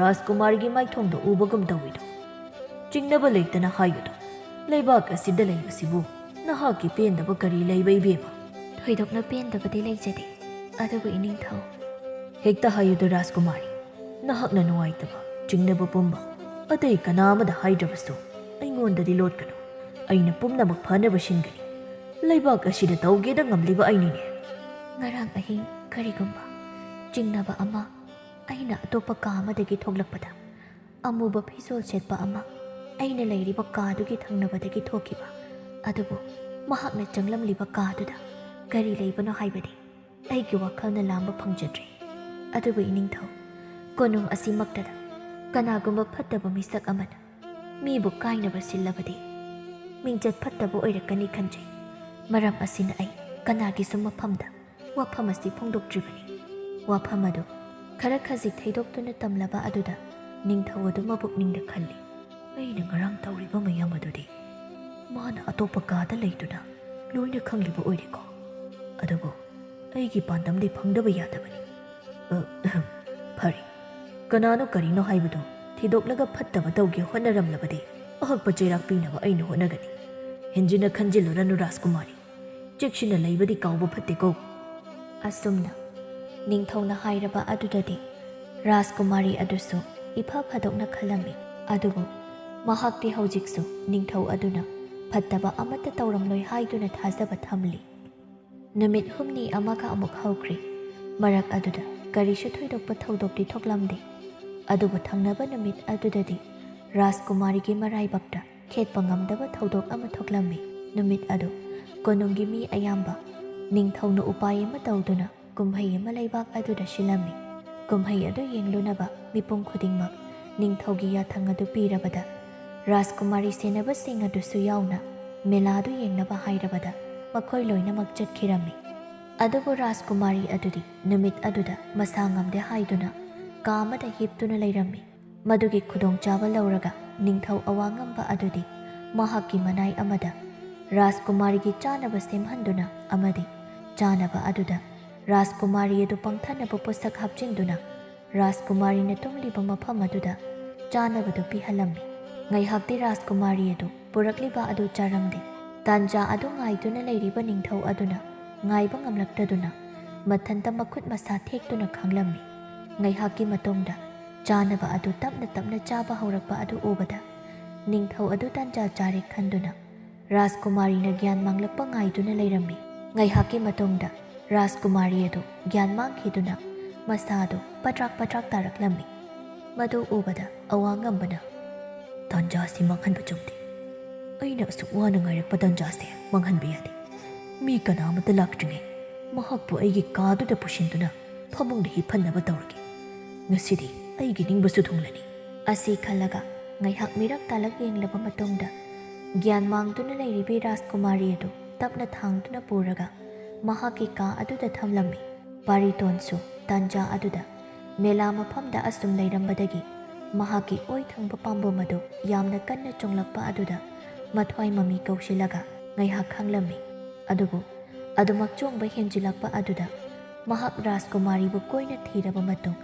ꯔꯥꯖꯀꯨꯃꯥꯔꯤꯒꯤ ꯃꯥꯏꯊꯣꯡꯗ ꯎꯕꯒꯨꯝ ꯇꯧꯏꯗꯣ꯫ ꯆꯤꯡꯅꯕ ꯂꯩꯇꯅ ꯍꯥꯏꯌꯨꯗꯣ꯫ ꯂꯩꯕꯥꯛ ꯑꯁꯤꯗ ꯂꯩꯕꯁꯤꯕꯨ ꯅꯍꯥꯛꯀꯤ ꯄꯦꯟꯗꯕ ꯀꯔꯤ ꯂꯩꯕ ꯏꯕꯦꯝꯃ? ꯊꯣꯏꯗꯣꯛꯅ ꯄꯦꯟꯗꯕꯗꯤ ꯂꯩꯖꯗꯦ, ꯑꯗꯨꯕꯨ ꯏꯅꯤꯡꯊꯧ, ꯍꯦꯛꯇ ꯍꯥꯏꯌꯨꯗꯣ ꯔꯥꯖꯀꯨꯃꯥꯔꯤ꯫ ꯅꯍꯥꯛꯅ ꯅꯨꯡꯉꯥꯏꯇꯕ ꯆꯤꯡꯅꯕ ꯄꯨꯝꯕ ꯑꯇꯩ ꯀꯅꯥ ꯑꯃꯗ ꯍꯥꯏꯗ꯭ꯔꯕꯁꯨ ꯑꯩꯉꯣꯟꯗꯗꯤ ꯂꯣꯠꯀꯅꯨ꯫ ꯑꯩꯅ ꯄꯨꯝꯅꯃꯛ ꯐꯅꯕ ꯁꯤꯟꯒꯅꯤ꯫ ꯂꯩꯕꯥꯛ ꯑꯁꯤꯗ ꯇꯧꯒꯦꯗ ꯉꯝꯂꯤꯕ ꯑꯩꯅꯤꯅꯦ꯫ ꯉꯔꯥꯡ ꯑꯍꯤꯡ ꯀꯔꯤꯒꯨꯝꯕ ꯆꯤꯡꯅꯕ ꯑꯃ ꯑꯩꯅ ꯑꯇꯣꯞꯄ ꯀꯥ ꯑꯃꯗꯒꯤ ꯊꯣꯛꯂꯛꯄꯗ ꯑꯃꯨꯕ ꯐꯤꯖꯣꯜ ꯁꯦꯠꯄ ꯑꯃ ꯑꯩꯅ ꯂꯩꯔꯤꯕ ꯀꯥꯗꯨꯒꯤ ꯊꯪꯅꯕꯗꯒꯤ ꯊꯣꯛꯈꯤꯕ, ꯑꯗꯨꯕꯨ ꯃꯍꯥꯛꯅ ꯆꯪꯂꯝꯂꯤꯕ ꯀꯥꯗꯨꯗ ꯀꯔꯤ ꯂꯩꯕꯅꯣ ꯍꯥꯏꯕꯗꯤ ꯑꯩꯒꯤ ꯋꯥꯈꯜꯅ ꯂꯥꯝꯕ ꯐꯪꯖꯗ꯭ꯔꯤ꯫ ꯑꯗꯨꯕꯨ ꯏꯅꯤꯡꯊꯧ, ꯀꯣꯅꯨꯡ ꯑꯁꯤꯃꯛꯇꯗ ꯀꯅꯥꯒꯨꯝꯕ ꯐꯠꯇꯕ ꯃꯤꯁꯛ ꯑꯃꯅ ꯃꯤꯕꯨ ꯀꯥꯏꯅꯕ ꯁꯤꯜꯂꯕꯗꯤ ꯃꯤꯡꯆꯠ ꯐꯠꯇꯕ ꯑꯣꯏꯔꯛꯀꯅꯤ ꯈꯟꯖꯩ꯫ ꯃꯔꯝ ꯑꯁꯤꯅ ꯑꯩ ꯀꯅꯥꯒꯤꯁꯨ ꯃꯐꯝꯗ ꯋꯥꯐꯝ ꯑꯁꯤ ꯐꯣꯡꯗꯣꯛꯇ꯭ꯔꯤꯕꯅꯤ꯫ ꯋꯥꯐꯝ ꯑꯗꯨ ꯈꯔ ꯈꯖꯤꯛ ꯊꯩꯗꯣꯛꯇꯨꯅ ꯇꯝꯂꯕ ꯑꯗꯨꯗ ꯅꯤꯡꯊꯧ ꯑꯗꯨ ꯃꯕꯨꯛꯅꯤꯡꯗ ꯈꯜꯂꯤ, ꯑꯩꯅ ꯉꯔꯥꯡ ꯇꯧꯔꯤꯕ ꯃꯌꯥꯝ ꯑꯗꯨꯗꯤ ꯃꯥꯅ ꯑꯇꯣꯞꯄ ꯀꯥꯗ ꯂꯩꯗꯨꯅ ꯂꯣꯏꯅ ꯈꯪꯂꯤꯕ ꯑꯣꯏꯔꯦꯀꯣ? ꯑꯗꯨꯕꯨ ꯑꯩꯒꯤ ꯄꯥꯟꯗꯝꯗꯤ ꯐꯪꯗꯕ ꯌꯥꯗꯕꯅꯤ꯫ ꯐꯔꯦ, ꯀꯅꯥꯅꯣ ꯀꯔꯤꯅꯣ ꯍꯥꯏꯕꯗꯨ ꯊꯤꯗꯣꯛꯂꯒ ꯐꯠꯇꯕ ꯇꯧꯒꯦ ꯍꯣꯠꯅꯔꯝꯂꯕꯗꯤ ꯑꯍꯛꯄ ꯆꯩꯔꯥꯛ ꯄꯤꯅꯕ ꯑꯩꯅ ꯍꯣꯠꯅꯒꯅꯤ꯫ ꯍꯦꯟꯖꯤꯟꯅ ꯈꯟꯖꯤꯜꯂꯨꯔꯅꯨ ꯔꯥꯖꯀꯨꯃꯥꯔꯤ, ꯆꯦꯛꯁꯤꯟꯅ ꯂꯩꯕꯗꯤ ꯀꯥꯎꯕ ꯐꯠꯇꯦꯀꯣ꯫ ꯑꯁꯨꯝꯅ ꯅꯤꯡꯊꯧꯅ ꯍꯥꯏꯔꯕ ꯑꯗꯨꯗꯗꯤ ꯔꯥꯖꯀꯨꯃꯥꯔꯤ ꯑꯗꯨꯁꯨ ꯏꯐ ꯐꯗꯣꯛꯅ ꯈꯜꯂꯝꯃꯤ꯫ ꯑꯗꯨꯕꯨ ꯃꯍꯥꯛꯇꯤ ꯍꯧꯖꯤꯛꯁꯨ ꯅꯤꯡꯊꯧ ꯑꯗꯨꯅ ꯐꯠꯇꯕ ꯑꯃꯠꯇ ꯇꯧꯔꯝꯂꯣꯏ ꯍꯥꯏꯗꯨꯅ ꯊꯥꯖꯕ ꯊꯝꯂꯤ꯫ ꯅꯨꯃꯤꯠ ꯍꯨꯝꯅꯤ ꯑꯃꯒ ꯑꯃꯨꯛ ꯍꯧꯈ꯭ꯔꯤ꯫ ꯃꯔꯛ ꯑꯗꯨꯗ ꯀꯔꯤꯁꯨ ꯊꯣꯏꯗꯣꯛꯄ ꯊꯧꯗꯣꯛꯇꯤ ꯊꯣꯛꯂꯝꯗꯦ꯫ ꯑꯗꯨꯕꯨ ꯊꯪꯅꯕ ꯅꯨꯃꯤꯠ ꯑꯗꯨꯗꯗꯤ ꯔꯥꯖꯀꯨꯃꯥꯔꯤꯒꯤ ꯃꯔꯥꯏꯕꯛꯇ ꯈꯦꯠꯄ ꯉꯝꯗꯕ ꯊꯧꯗꯣꯛ ꯑꯃ ꯊꯣꯛꯂꯝꯃꯤ꯫ ꯅꯨꯃꯤꯠ ꯑꯗꯨ ꯀꯣꯅꯨꯡꯒꯤ ꯃꯤ ꯑꯌꯥꯝꯕ ꯅꯤꯡꯊꯧꯅ ꯎꯄꯥꯏ ꯑꯃ ꯇꯧꯗꯨꯅ ꯀꯨꯝꯍꯩ ꯑꯃ ꯂꯩꯕꯥꯛ ꯑꯗꯨꯗ ꯁꯤꯜꯂꯝꯃꯤ꯫ ꯀꯨꯝꯍꯩ ꯑꯗꯨ ꯌꯦꯡꯂꯨꯅꯕ ꯃꯤꯄꯨꯝ ꯈꯨꯗꯤꯡꯃꯛ ꯅꯤꯡꯊꯧꯒꯤ ꯌꯥꯊꯪ ꯑꯗꯨ ꯄꯤꯔꯕꯗ ꯔꯥꯖꯀꯨꯃꯥꯔꯤ ꯁꯦꯟꯅꯕꯁꯤꯡ ꯑꯗꯨꯁꯨ ꯌꯥꯎꯅ ꯃꯦꯂꯥꯗꯨ ꯌꯦꯡꯅꯕ ꯍꯥꯏꯔꯕꯗ ꯃꯈꯣꯏ ꯂꯣꯏꯅꯃꯛ ꯆꯠꯈꯤꯔꯝꯃꯤ꯫ ꯑꯗꯨꯕꯨ ꯔꯥꯖꯀꯨꯃꯥꯔꯤ ꯑꯗꯨꯗꯤ ꯅꯨꯃꯤꯠ ꯑꯗꯨꯗ ꯃꯁꯥ ꯉꯝꯗꯦ ꯍꯥꯏꯗꯨꯅ ꯀꯥ ꯑꯃꯗ ꯍꯤꯞꯇꯨꯅ ꯂꯩꯔꯝꯃꯤ꯫ ꯃꯗꯨꯒꯤ ꯈꯨꯗꯣꯡꯆꯥꯕ ꯂꯧꯔꯒ ꯅꯤꯡꯊꯧ ꯑꯋꯥꯡꯉꯝꯕ ꯑꯗꯨꯗꯤ ꯃꯍꯥꯛꯀꯤ ꯃꯅꯥꯏ ꯑꯃꯗ ꯔꯥꯖꯀꯨꯃꯥꯔꯤꯒꯤ ꯆꯥꯅꯕ ꯁꯦꯝꯍꯟꯗꯨꯅ ꯑꯃꯗꯤ ꯆꯥꯅꯕ ꯑꯗꯨꯗ ꯔꯥꯖꯀꯨꯃꯥꯔꯤ ꯑꯗꯨ ꯄꯪꯊꯅꯕ ꯄꯣꯠꯁꯛ ꯍꯥꯞꯆꯤꯟꯗꯨꯅ ꯔꯥꯖꯀꯨꯃꯥꯔꯤꯅ ꯇꯨꯝꯂꯤꯕ ꯃꯐꯝ ꯑꯗꯨꯗ ꯆꯥꯅꯕꯗꯨ ꯄꯤꯍꯜꯂꯝꯃꯤ꯫ ꯉꯥꯏꯍꯥꯛꯇꯤ ꯔꯥꯖꯀꯨꯃꯥꯔꯤ ꯑꯗꯨ ꯄꯨꯔꯛꯂꯤꯕ ꯑꯗꯨ ꯆꯥꯔꯝꯗꯦ꯫ ꯇꯥꯟꯖꯥ ꯑꯗꯨ ꯉꯥꯏꯗꯨꯅ ꯂꯩꯔꯤꯕ ꯅꯤꯡꯊꯧ ꯑꯗꯨꯅ ꯉꯥꯏꯕ ꯉꯝꯂꯛꯇꯗꯨꯅ ꯃꯊꯟꯇ ꯃꯈꯨꯠ ꯃꯁꯥ ꯊꯦꯛꯇꯨꯅ ꯈꯪꯂꯝꯃꯤ꯫ ꯉꯥꯏꯍꯥꯛꯀꯤ ꯃꯇꯨꯡꯗ ꯆꯥꯅꯕ ꯑꯗꯨ ꯇꯞꯅ ꯇꯞꯅ ꯆꯥꯕ ꯍꯧꯔꯛꯄ ꯑꯗꯨ ꯎꯕꯗ ꯅꯤꯡꯊꯧ ꯑꯗꯨ ꯇꯥꯟꯖꯥ ꯆꯥꯔꯦ ꯈꯟꯗꯨꯅ ꯔꯥꯖꯀꯨꯃꯥꯔꯤꯅ ꯒ꯭ꯌꯥꯟ ꯃꯥꯡꯂꯛꯄ ꯉꯥꯏꯗꯨꯅ ꯂꯩꯔꯝꯃꯤ꯫ ꯉꯥꯏꯍꯥꯛꯀꯤ ꯃꯇꯨꯡꯗ ꯔꯥꯖꯀꯨꯃꯥꯔꯤ ꯑꯗꯨ ꯒ꯭ꯌꯥꯟ ꯃꯥꯡꯈꯤꯗꯨꯅ ꯃꯁꯥꯗꯨ ꯄꯗ꯭ꯔꯥꯛ ꯄꯗ꯭ꯔꯥꯛ ꯇꯥꯔꯛꯂꯝꯃꯤ꯫ ꯃꯗꯨ ꯎꯕꯗ ꯑꯋꯥꯡꯉꯝꯕꯅ ꯇꯥꯟꯖꯥꯁꯤ ꯃꯥꯡꯍꯟꯕ ꯆꯨꯝꯗꯦ꯫ ꯑꯩꯅ ꯑꯁꯨꯛ ꯋꯥꯅ ꯉꯥꯏꯔꯛꯄ ꯇꯥꯟꯖꯥꯁꯦ ꯃꯥꯡꯍꯟꯕ ꯌꯥꯗꯦ꯫ ꯃꯤ ꯀꯅꯥꯃꯠꯇ ꯂꯥꯛꯇ꯭ꯔꯤꯉꯩ ꯃꯍꯥꯛꯄꯨ ꯑꯩꯒꯤ ꯀꯥꯗꯨꯗ ꯄꯨꯁꯤꯟꯗꯨꯅ ꯐꯃꯨꯡꯗ ꯍꯤꯞꯍꯟꯅꯕ ꯇꯧꯔꯒꯦ꯫ ꯉꯁꯤꯗꯤ ꯑꯩꯒꯤ ꯅꯤꯡꯕꯁꯨ ꯊꯨꯡꯂꯅꯤ꯫ ꯑꯁꯤ ꯈꯜꯂꯒ ꯉꯥꯏꯍꯥꯛ ꯃꯤꯔꯛ ꯇꯥꯂꯛ ꯌꯦꯡꯂꯕ ꯃꯇꯨꯡꯗ ꯒ꯭ꯌꯥꯟ ꯃꯥꯡꯗꯨꯅ ꯂꯩꯔꯤꯕ ꯔꯥꯖꯀꯨꯃꯥꯔꯤ ꯑꯗꯨ ꯇꯞꯅ ꯊꯥꯡꯗꯨꯅ ꯄꯨꯔꯒ ꯃꯍꯥꯛꯀꯤ ꯀꯥ ꯑꯗꯨꯗ ꯊꯝꯂꯝꯃꯤ꯫ ꯄꯥꯔꯤꯇꯣꯟꯁꯨ ꯇꯥꯟꯖꯥ ꯑꯗꯨꯗ ꯃꯦꯂꯥ ꯃꯐꯝꯗ ꯑꯁꯨꯝ ꯂꯩꯔꯝꯕꯗꯒꯤ ꯃꯍꯥꯛꯀꯤ ꯑꯣꯏ ꯊꯪꯕ ꯄꯥꯝꯕꯣꯝ ꯑꯗꯨ ꯌꯥꯝꯅ ꯀꯟꯅ ꯆꯣꯡꯂꯛꯄ ꯑꯗꯨꯗ ꯃꯊ꯭ꯋꯥꯏ ꯃꯃꯤ ꯀꯧꯁꯤꯜꯂꯒ ꯉꯥꯏꯍꯥꯛ ꯈꯪꯂꯝꯃꯤ꯫ ꯑꯗꯨꯕꯨ ꯑꯗꯨꯃꯛ ꯆꯣꯡꯕ ꯍꯦꯟꯖꯤꯜꯂꯛꯄ ꯑꯗꯨꯗ ꯃꯍꯥꯛ ꯔꯥꯖꯀꯨꯃꯥꯔꯤꯕꯨ ꯀꯣꯏꯅ ꯊꯤꯔꯕ ꯃꯇꯨꯡ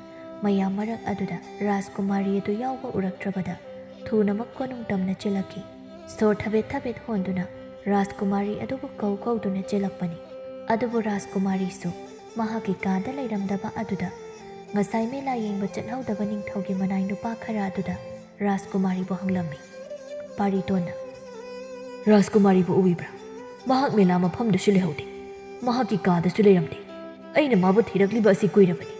ꯃꯌꯥꯝ ꯃꯔꯛ ꯑꯗꯨꯗ ꯔꯥꯖꯀꯨꯃꯥꯔꯤ ꯑꯗꯨ ꯌꯥꯎꯕ ꯎꯔꯛꯇ꯭ꯔꯕꯗ ꯊꯨꯅꯃꯛ ꯀꯣꯅꯨꯡ ꯇꯝꯅ ꯆꯦꯜꯂꯛꯈꯤ꯫ ꯁꯣꯔ ꯊꯕꯦꯠ ꯊꯕꯦꯠ ꯍꯣꯟꯗꯨꯅ ꯔꯥꯖꯀꯨꯃꯥꯔꯤ ꯑꯗꯨꯕꯨ ꯀꯧꯗꯨꯅ ꯆꯦꯜꯂꯛꯄꯅꯤ꯫ ꯑꯗꯨꯕꯨ ꯔꯥꯖꯀꯨꯃꯥꯔꯤꯁꯨ ꯃꯍꯥꯛꯀꯤ ꯀꯥꯗ ꯂꯩꯔꯝꯗꯕ ꯑꯗꯨꯗ ꯉꯁꯥꯏ ꯃꯦꯂꯥ ꯌꯦꯡꯕ ꯆꯠꯍꯧꯗꯕ ꯅꯤꯡꯊꯧꯒꯤ ꯃꯅꯥꯏ ꯅꯨꯄꯥ ꯈꯔ ꯑꯗꯨꯗ ꯔꯥꯖꯀꯨꯃꯥꯔꯤꯕꯨ ꯍꯪꯂꯝꯃꯤ꯫ ꯄꯥꯔꯤꯇꯣꯟꯅ ꯔꯥꯖꯀꯨꯃꯥꯔꯤꯕꯨ ꯎꯕꯤꯕ꯭ꯔꯥ? ꯃꯍꯥꯛ ꯃꯦꯂꯥ ꯃꯐꯝꯗꯁꯨ ꯂꯩꯍꯧꯗꯦ, ꯃꯍꯥꯛꯀꯤ ꯀꯥꯗꯁꯨ ꯂꯩꯔꯝꯗꯦ꯫ ꯑꯩꯅ ꯃꯥꯕꯨ ꯊꯤꯔꯛꯂꯤꯕ ꯑꯁꯤ ꯀꯨꯏꯔꯕꯅꯤ꯫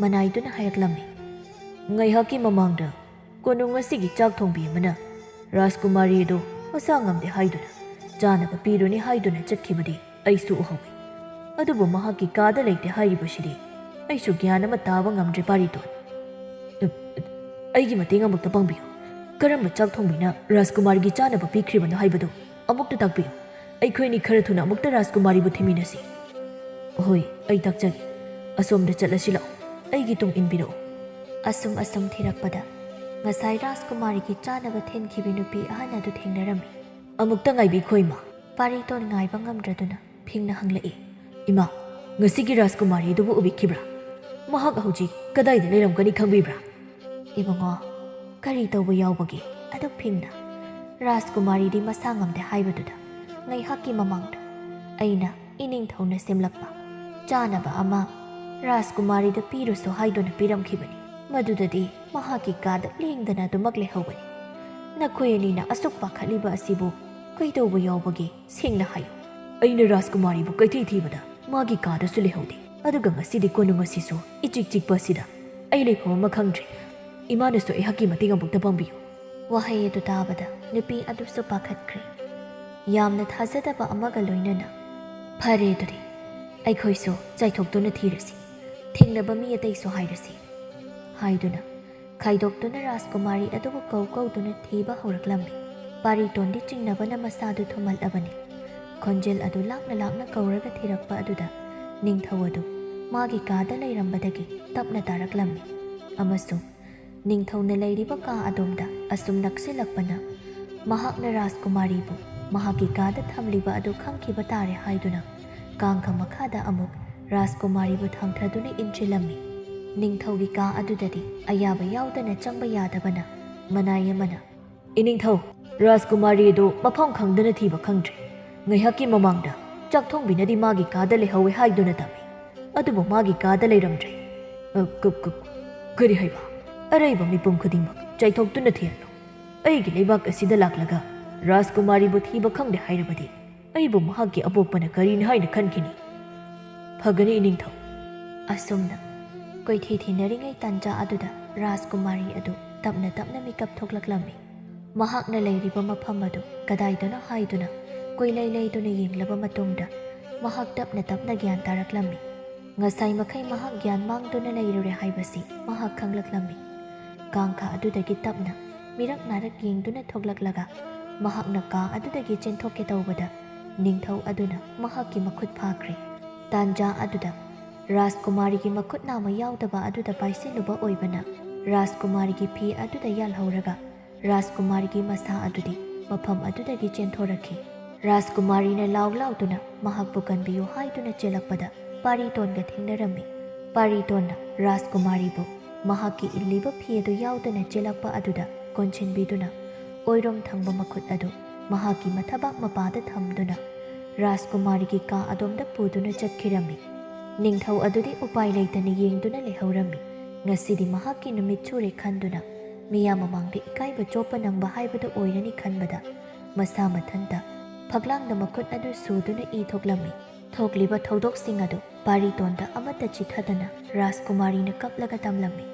ꯃꯅꯥꯏꯗꯨꯅ ꯍꯥꯏꯔꯛꯂꯝꯃꯤ꯫ ꯉꯥꯏꯍꯥꯛꯀꯤ ꯃꯃꯥꯡꯗ ꯀꯣꯅꯨꯡ ꯑꯁꯤꯒꯤ ꯆꯥꯛ ꯊꯣꯡꯕꯤ ꯑꯃꯅ ꯔꯥꯖꯀꯨꯃꯥꯔꯤ ꯑꯗꯨ ꯃꯁꯥ ꯉꯝꯗꯦ ꯍꯥꯏꯗꯨꯅ ꯆꯥꯅꯕ ꯄꯤꯔꯨꯅꯤ ꯍꯥꯏꯗꯨꯅ ꯆꯠꯈꯤꯕꯗꯤ ꯑꯩꯁꯨ ꯎꯍꯧꯏ꯫ ꯑꯗꯨꯕꯨ ꯃꯍꯥꯛꯀꯤ ꯀꯥꯗ ꯂꯩꯇꯦ ꯍꯥꯏꯔꯤꯕꯁꯤꯗꯤ ꯑꯩꯁꯨ ꯒ꯭ꯌꯥꯟ ꯑꯃ ꯇꯥꯕ ꯉꯝꯗ꯭ꯔꯦ ꯄꯥꯔꯤꯇꯣꯟ꯫ ꯑꯩꯒꯤ ꯃꯇꯦꯡ ꯑꯃꯨꯛꯇ ꯄꯥꯡꯕꯤꯌꯨ꯫ ꯀꯔꯝꯕ ꯆꯥꯛ ꯊꯣꯡꯕꯤꯅ ꯔꯥꯖꯀꯨꯃꯥꯔꯤꯒꯤ ꯆꯥꯅꯕ ꯄꯤꯈ꯭ꯔꯤꯕꯅꯣ ꯍꯥꯏꯕꯗꯨ ꯑꯃꯨꯛꯇ ꯇꯥꯛꯄꯤꯌꯨ꯫ ꯑꯩꯈꯣꯏꯅꯤ ꯈꯔ ꯊꯨꯅ ꯑꯃꯨꯛꯇ ꯔꯥꯖꯀꯨꯃꯥꯔꯤꯕꯨ ꯊꯤꯃꯤꯟꯅꯁꯤ꯫ ꯍꯣꯏ, ꯑꯩ ꯇꯥꯛꯆꯒꯦ꯫ ꯑꯁꯣꯝꯗ ꯆꯠꯂꯁꯤ ꯂꯥꯛꯑꯣ, ꯑꯩꯒꯤ ꯇꯨꯡ ꯏꯟꯕꯤꯔꯛꯎ꯫ ꯑꯁꯨꯝ ꯊꯤꯔꯛꯄꯗ ꯉꯁꯥꯏ ꯔꯥꯖꯀꯨꯃꯥꯔꯤꯒꯤ ꯆꯥꯅꯕ ꯊꯤꯟꯈꯤꯕꯤ ꯅꯨꯄꯤ ꯑꯍꯟ ꯑꯗꯨ ꯊꯦꯡꯅꯔꯝꯃꯤ꯫ ꯑꯃꯨꯛꯇ ꯉꯥꯏꯕꯤꯈꯣ ꯏꯃꯥ꯫ ꯄꯥꯔꯤꯇꯣꯟ ꯉꯥꯏꯕ ꯉꯝꯗ꯭ꯔꯗꯨꯅ ꯐꯤꯡꯅ ꯍꯪꯂꯛꯏ꯫ ꯏꯃꯥ, ꯉꯁꯤꯒꯤ ꯔꯥꯖꯀꯨꯃꯥꯔꯤ ꯑꯗꯨꯕꯨ ꯎꯕꯤꯈꯤꯕ꯭ꯔꯥ? ꯃꯍꯥꯛ ꯍꯧꯖꯤꯛ ꯀꯗꯥꯏꯗ ꯂꯩꯔꯝꯒꯅꯤ ꯈꯪꯕꯤꯕ꯭ꯔꯥ? ꯏꯕꯨꯡꯉꯣ, ꯀꯔꯤ ꯇꯧꯕ ꯌꯥꯎꯕꯒꯦ ꯑꯗꯨꯛ ꯐꯤꯡꯅ? ꯔꯥꯖꯀꯨꯃꯥꯔꯤꯗꯤ ꯃꯁꯥ ꯉꯝꯗꯦ ꯍꯥꯏꯕꯗꯨꯗ ꯉꯥꯏꯍꯥꯛꯀꯤ ꯃꯃꯥꯡꯗ ꯑꯩꯅ ꯏꯅꯤꯡꯊꯧꯅ ꯁꯦꯝꯂꯛꯄ ꯆꯥꯅꯕ ꯑꯃ ꯔꯥꯖꯀꯨꯃꯥꯔꯤꯗ ꯄꯤꯔꯨꯁꯨ ꯍꯥꯏꯗꯨꯅ ꯄꯤꯔꯝꯈꯤꯕꯅꯤ꯫ ꯃꯗꯨꯗꯗꯤ ꯃꯍꯥꯛꯀꯤ ꯀꯥꯗ ꯂꯦꯡꯗꯅ ꯑꯗꯨꯃꯛ ꯂꯩꯍꯧꯕꯅꯤ꯫ ꯅꯈꯣꯏ ꯑꯅꯤꯅ ꯑꯁꯨꯛ ꯄꯥꯈꯠꯂꯤꯕ ꯑꯁꯤꯕꯨ ꯀꯩꯗꯧꯕ ꯌꯥꯎꯕꯒꯦ ꯁꯦꯡꯅ ꯍꯥꯏꯌꯨ꯫ ꯑꯩꯅ ꯔꯥꯖꯀꯨꯃꯥꯔꯤꯕꯨ ꯀꯩꯊꯤ ꯊꯤꯕꯗ ꯃꯥꯒꯤ ꯀꯥꯗꯁꯨ ꯂꯩꯍꯧꯗꯦ꯫ ꯑꯗꯨꯒ ꯉꯁꯤꯗꯤ ꯀꯣꯅꯨꯡ ꯑꯁꯤꯁꯨ ꯏꯆꯤꯛ ꯆꯤꯛꯄ ꯑꯁꯤꯗ ꯑꯩ ꯂꯩꯐꯝ ꯑꯃ ꯈꯪꯗ꯭ꯔꯦ꯫ ꯏꯃꯥꯅꯁꯨ ꯑꯩꯍꯥꯛꯀꯤ ꯃꯇꯦꯡ ꯑꯃꯨꯛꯇ ꯄꯥꯡꯕꯤꯌꯨ꯫ ꯋꯥꯍꯩ ꯑꯗꯨ ꯇꯥꯕꯗ ꯅꯨꯄꯤ ꯑꯗꯨꯁꯨ ꯄꯥꯈꯠꯈ꯭ꯔꯦ꯫ ꯌꯥꯝꯅ ꯊꯥꯖꯗꯕ ꯑꯃꯒ ꯂꯣꯏꯅꯅ ꯐꯔꯦ ꯑꯗꯨꯗꯤ ꯑꯩꯈꯣꯏꯁꯨ ꯆꯥꯏꯊꯣꯛꯇꯨꯅ ꯊꯤꯔꯁꯤ, ꯊꯦꯡꯅꯕ ꯃꯤ ꯑꯇꯩꯁꯨ ꯍꯥꯏꯔꯁꯤ ꯍꯥꯏꯗꯨꯅ ꯈꯥꯏꯗꯣꯛꯇꯨꯅ ꯔꯥꯖꯀꯨꯃꯥꯔꯤ ꯑꯗꯨꯕꯨ ꯀꯧꯗꯨꯅ ꯊꯤꯕ ꯍꯧꯔꯛꯂꯝꯃꯤ꯫ ꯄꯥꯔꯤꯇꯣꯟꯗꯤ ꯆꯤꯡꯅꯕꯅ ꯃꯁꯥꯗꯨ ꯊꯨꯝꯍꯠꯂꯕꯅꯤ꯫ ꯈꯣꯟꯖꯦꯜ ꯑꯗꯨ ꯂꯥꯛꯅ ꯀꯧꯔꯒ ꯊꯤꯔꯛꯄ ꯑꯗꯨꯗ ꯅꯤꯡꯊꯧ ꯑꯗꯨ ꯃꯥꯒꯤ ꯀꯥꯗ ꯂꯩꯔꯝꯕꯗꯒꯤ ꯇꯞꯅ ꯇꯥꯔꯛꯂꯝꯃꯤ ꯑꯃꯁꯨꯡ ꯅꯤꯡꯊꯧꯅ ꯂꯩꯔꯤꯕ ꯀꯥ ꯑꯗꯣꯝꯗ ꯑꯁꯨꯝ ꯅꯛꯁꯤꯜꯂꯛꯄꯅ ꯃꯍꯥꯛꯅ ꯔꯥꯖꯀꯨꯃꯥꯔꯤꯕꯨ ꯃꯍꯥꯛꯀꯤ ꯀꯥꯗ ꯊꯝꯂꯤꯕ ꯑꯗꯨ ꯈꯪꯈꯤꯕ ꯇꯥꯔꯦ ꯍꯥꯏꯗꯨꯅ ꯀꯥꯡꯈ ꯃꯈꯥꯗ ꯑꯃꯨꯛ ꯔꯥꯖꯀꯨꯃꯥꯔꯤꯕꯨ ꯊꯥꯡꯊꯗꯨꯅ ꯏꯟꯁꯤꯜꯂꯝꯃꯤ꯫ ꯅꯤꯡꯊꯧꯒꯤ ꯀꯥ ꯑꯗꯨꯗꯗꯤ ꯑꯌꯥꯕ ꯌꯥꯎꯗꯅ ꯆꯪꯕ ꯌꯥꯗꯕꯅ ꯃꯅꯥꯏ ꯑꯃꯅ ꯏꯅꯤꯡꯊꯧ, ꯔꯥꯖꯀꯨꯃꯥꯔꯤ ꯑꯗꯨ ꯃꯐꯝ ꯈꯪꯗꯅ ꯊꯤꯕ ꯈꯪꯗ꯭ꯔꯦ꯫ ꯉꯥꯏꯍꯥꯛꯀꯤ ꯃꯃꯥꯡꯗ ꯆꯥꯛꯊꯣꯡꯕꯤꯅꯗꯤ ꯃꯥꯒꯤ ꯀꯥꯗ ꯂꯩꯍꯧꯋꯦ ꯍꯥꯏꯗꯨꯅ ꯇꯝꯃꯤ, ꯑꯗꯨꯕꯨ ꯃꯥꯒꯤ ꯀꯥꯗ ꯂꯩꯔꯝꯗ꯭ꯔꯦ꯫ ꯀꯔꯤ ꯍꯥꯏꯕ? ꯑꯔꯩꯕ ꯃꯤꯄꯨꯝ ꯈꯨꯗꯤꯡꯃꯛ ꯆꯥꯏꯊꯣꯛꯇꯨꯅ ꯊꯤꯍꯜꯂꯨ꯫ ꯑꯩꯒꯤ ꯂꯩꯕꯥꯛ ꯑꯁꯤꯗ ꯂꯥꯛꯂꯒ ꯔꯥꯖꯀꯨꯃꯥꯔꯤꯕꯨ ꯊꯤꯕ ꯈꯪꯗꯦ ꯍꯥꯏꯔꯕꯗꯤ ꯑꯩꯕꯨ ꯃꯍꯥꯛꯀꯤ ꯑꯄꯣꯛꯄꯅ ꯀꯔꯤꯅꯤ ꯍꯥꯏꯅ ꯈꯟꯈꯤꯅꯤ? ꯐꯒꯅꯤ ꯏꯅꯤꯡꯊꯧ꯫ ꯑꯁꯨꯝꯅ ꯀꯣꯏꯊꯤ ꯊꯤꯅꯔꯤꯉꯩ ꯇꯥꯟꯖꯥ ꯑꯗꯨꯗ ꯔꯥꯖꯀꯨꯃꯥꯔꯤ ꯑꯗꯨ ꯇꯞꯅ ꯃꯤꯀꯞ ꯊꯣꯛꯂꯛꯂꯝꯃꯤ꯫ ꯃꯍꯥꯛꯅ ꯂꯩꯔꯤꯕ ꯃꯐꯝ ꯑꯗꯨ ꯀꯗꯥꯏꯗꯅꯣ ꯍꯥꯏꯗꯨꯅ ꯀꯣꯏꯂꯩ ꯂꯩꯗꯨꯅ ꯌꯦꯡꯂꯕ ꯃꯇꯨꯡꯗ ꯃꯍꯥꯛ ꯇꯞꯅ ꯒ꯭ꯌꯥꯟ ꯇꯥꯔꯛꯂꯝꯃꯤ꯫ ꯉꯁꯥꯏ ꯃꯈꯩ ꯃꯍꯥꯛ ꯒ꯭ꯌꯥꯟ ꯃꯥꯡꯗꯨꯅ ꯂꯩꯔꯨꯔꯦ ꯍꯥꯏꯕꯁꯤ ꯃꯍꯥꯛ ꯈꯪꯂꯛꯂꯝꯃꯤ꯫ ꯀꯥꯡꯈꯥ ꯑꯗꯨꯗꯒꯤ ꯇꯞꯅ ꯃꯤꯔꯛ ꯅꯥꯔꯛ ꯌꯦꯡꯗꯨꯅ ꯊꯣꯛꯂꯛꯂꯒ ꯃꯍꯥꯛꯅ ꯀꯥ ꯑꯗꯨꯗꯒꯤ ꯆꯦꯟꯊꯣꯛꯀꯦ ꯇꯧꯕꯗ ꯅꯤꯡꯊꯧ ꯑꯗꯨꯅ ꯃꯍꯥꯛꯀꯤ ꯃꯈꯨꯠ ꯐꯥꯈ꯭ꯔꯦ꯫ ꯇꯥꯟꯖꯥ ꯑꯗꯨꯗ ꯔꯥꯖꯀꯨꯃꯥꯔꯤꯒꯤ ꯃꯈꯨꯠ ꯅꯥꯝꯃ ꯌꯥꯎꯗꯕ ꯑꯗꯨꯗ ꯄꯥꯏꯁꯤꯜꯂꯨꯕ ꯑꯣꯏꯕꯅ ꯔꯥꯖꯀꯨꯃꯥꯔꯤꯒꯤ ꯐꯤ ꯑꯗꯨꯗ ꯌꯥꯜꯍꯧꯔꯒ ꯔꯥꯖꯀꯨꯃꯥꯔꯤꯒꯤ ꯃꯁꯥ ꯑꯗꯨꯗꯤ ꯃꯐꯝ ꯑꯗꯨꯗꯒꯤ ꯆꯦꯟꯊꯣꯔꯛꯈꯤ꯫ ꯔꯥꯖꯀꯨꯃꯥꯔꯤꯅ ꯂꯥꯎ ꯂꯥꯎꯗꯨꯅ ꯃꯍꯥꯛꯄꯨ ꯀꯟꯕꯤꯌꯨ ꯍꯥꯏꯗꯨꯅ ꯆꯦꯜꯂꯛꯄꯗ ꯄꯥꯔꯤꯇꯣꯟꯒ ꯊꯦꯡꯅꯔꯝꯃꯤ꯫ ꯄꯥꯔꯤꯇꯣꯟꯅ ꯔꯥꯖꯀꯨꯃꯥꯔꯤꯕꯨ ꯃꯍꯥꯛꯀꯤ ꯏꯜꯂꯤꯕ ꯐꯤ ꯑꯗꯨ ꯌꯥꯎꯗꯅ ꯆꯦꯜꯂꯛꯄ ꯑꯗꯨꯗ ꯀꯣꯟꯁꯤꯟꯕꯤꯗꯨꯅ ꯑꯣꯏꯔꯣꯝ ꯊꯪꯕ ꯃꯈꯨꯠ ꯑꯗꯨ ꯃꯍꯥꯛꯀꯤ ꯃꯊꯕꯥꯛ ꯃꯄꯥꯗ ꯊꯝꯗꯨꯅ ꯔꯥꯖꯀꯨꯃꯥꯔꯤꯒꯤ ꯀꯥ ꯑꯗꯣꯝꯗ ꯄꯨꯗꯨꯅ ꯆꯠꯈꯤꯔꯝꯃꯤ꯫ ꯅꯤꯡꯊꯧ ꯑꯗꯨꯗꯤ ꯎꯄꯥꯏ ꯂꯩꯇꯅ ꯌꯦꯡꯗꯨꯅ ꯂꯩꯍꯧꯔꯝꯃꯤ꯫ ꯉꯁꯤꯗꯤ ꯃꯍꯥꯛꯀꯤ ꯅꯨꯃꯤꯠ ꯁꯨꯔꯦ ꯈꯟꯗꯨꯅ ꯃꯤꯌꯥꯝ ꯃꯃꯥꯡꯗ ꯏꯀꯥꯏꯕ ꯆꯣꯞꯄ ꯅꯪꯕ ꯍꯥꯏꯕꯗꯨ ꯑꯣꯏꯔꯅꯤ ꯈꯟꯕꯗ ꯃꯁꯥ ꯃꯊꯟꯇ ꯐꯛꯂꯥꯡꯗ ꯃꯈꯨꯠ ꯑꯗꯨ ꯁꯨꯗꯨꯅ ꯏ ꯊꯣꯛꯂꯝꯃꯤ꯫ ꯊꯣꯛꯂꯤꯕ ꯊꯧꯗꯣꯛꯁꯤꯡ ꯑꯗꯨ ꯄꯥꯔꯤꯇꯣꯟꯗ ꯑꯃꯠꯇ ꯆꯤꯊꯗꯅ ꯔꯥꯖꯀꯨꯃꯥꯔꯤꯅ ꯀꯞꯂꯒ ꯇꯝꯂꯝꯃꯤ꯫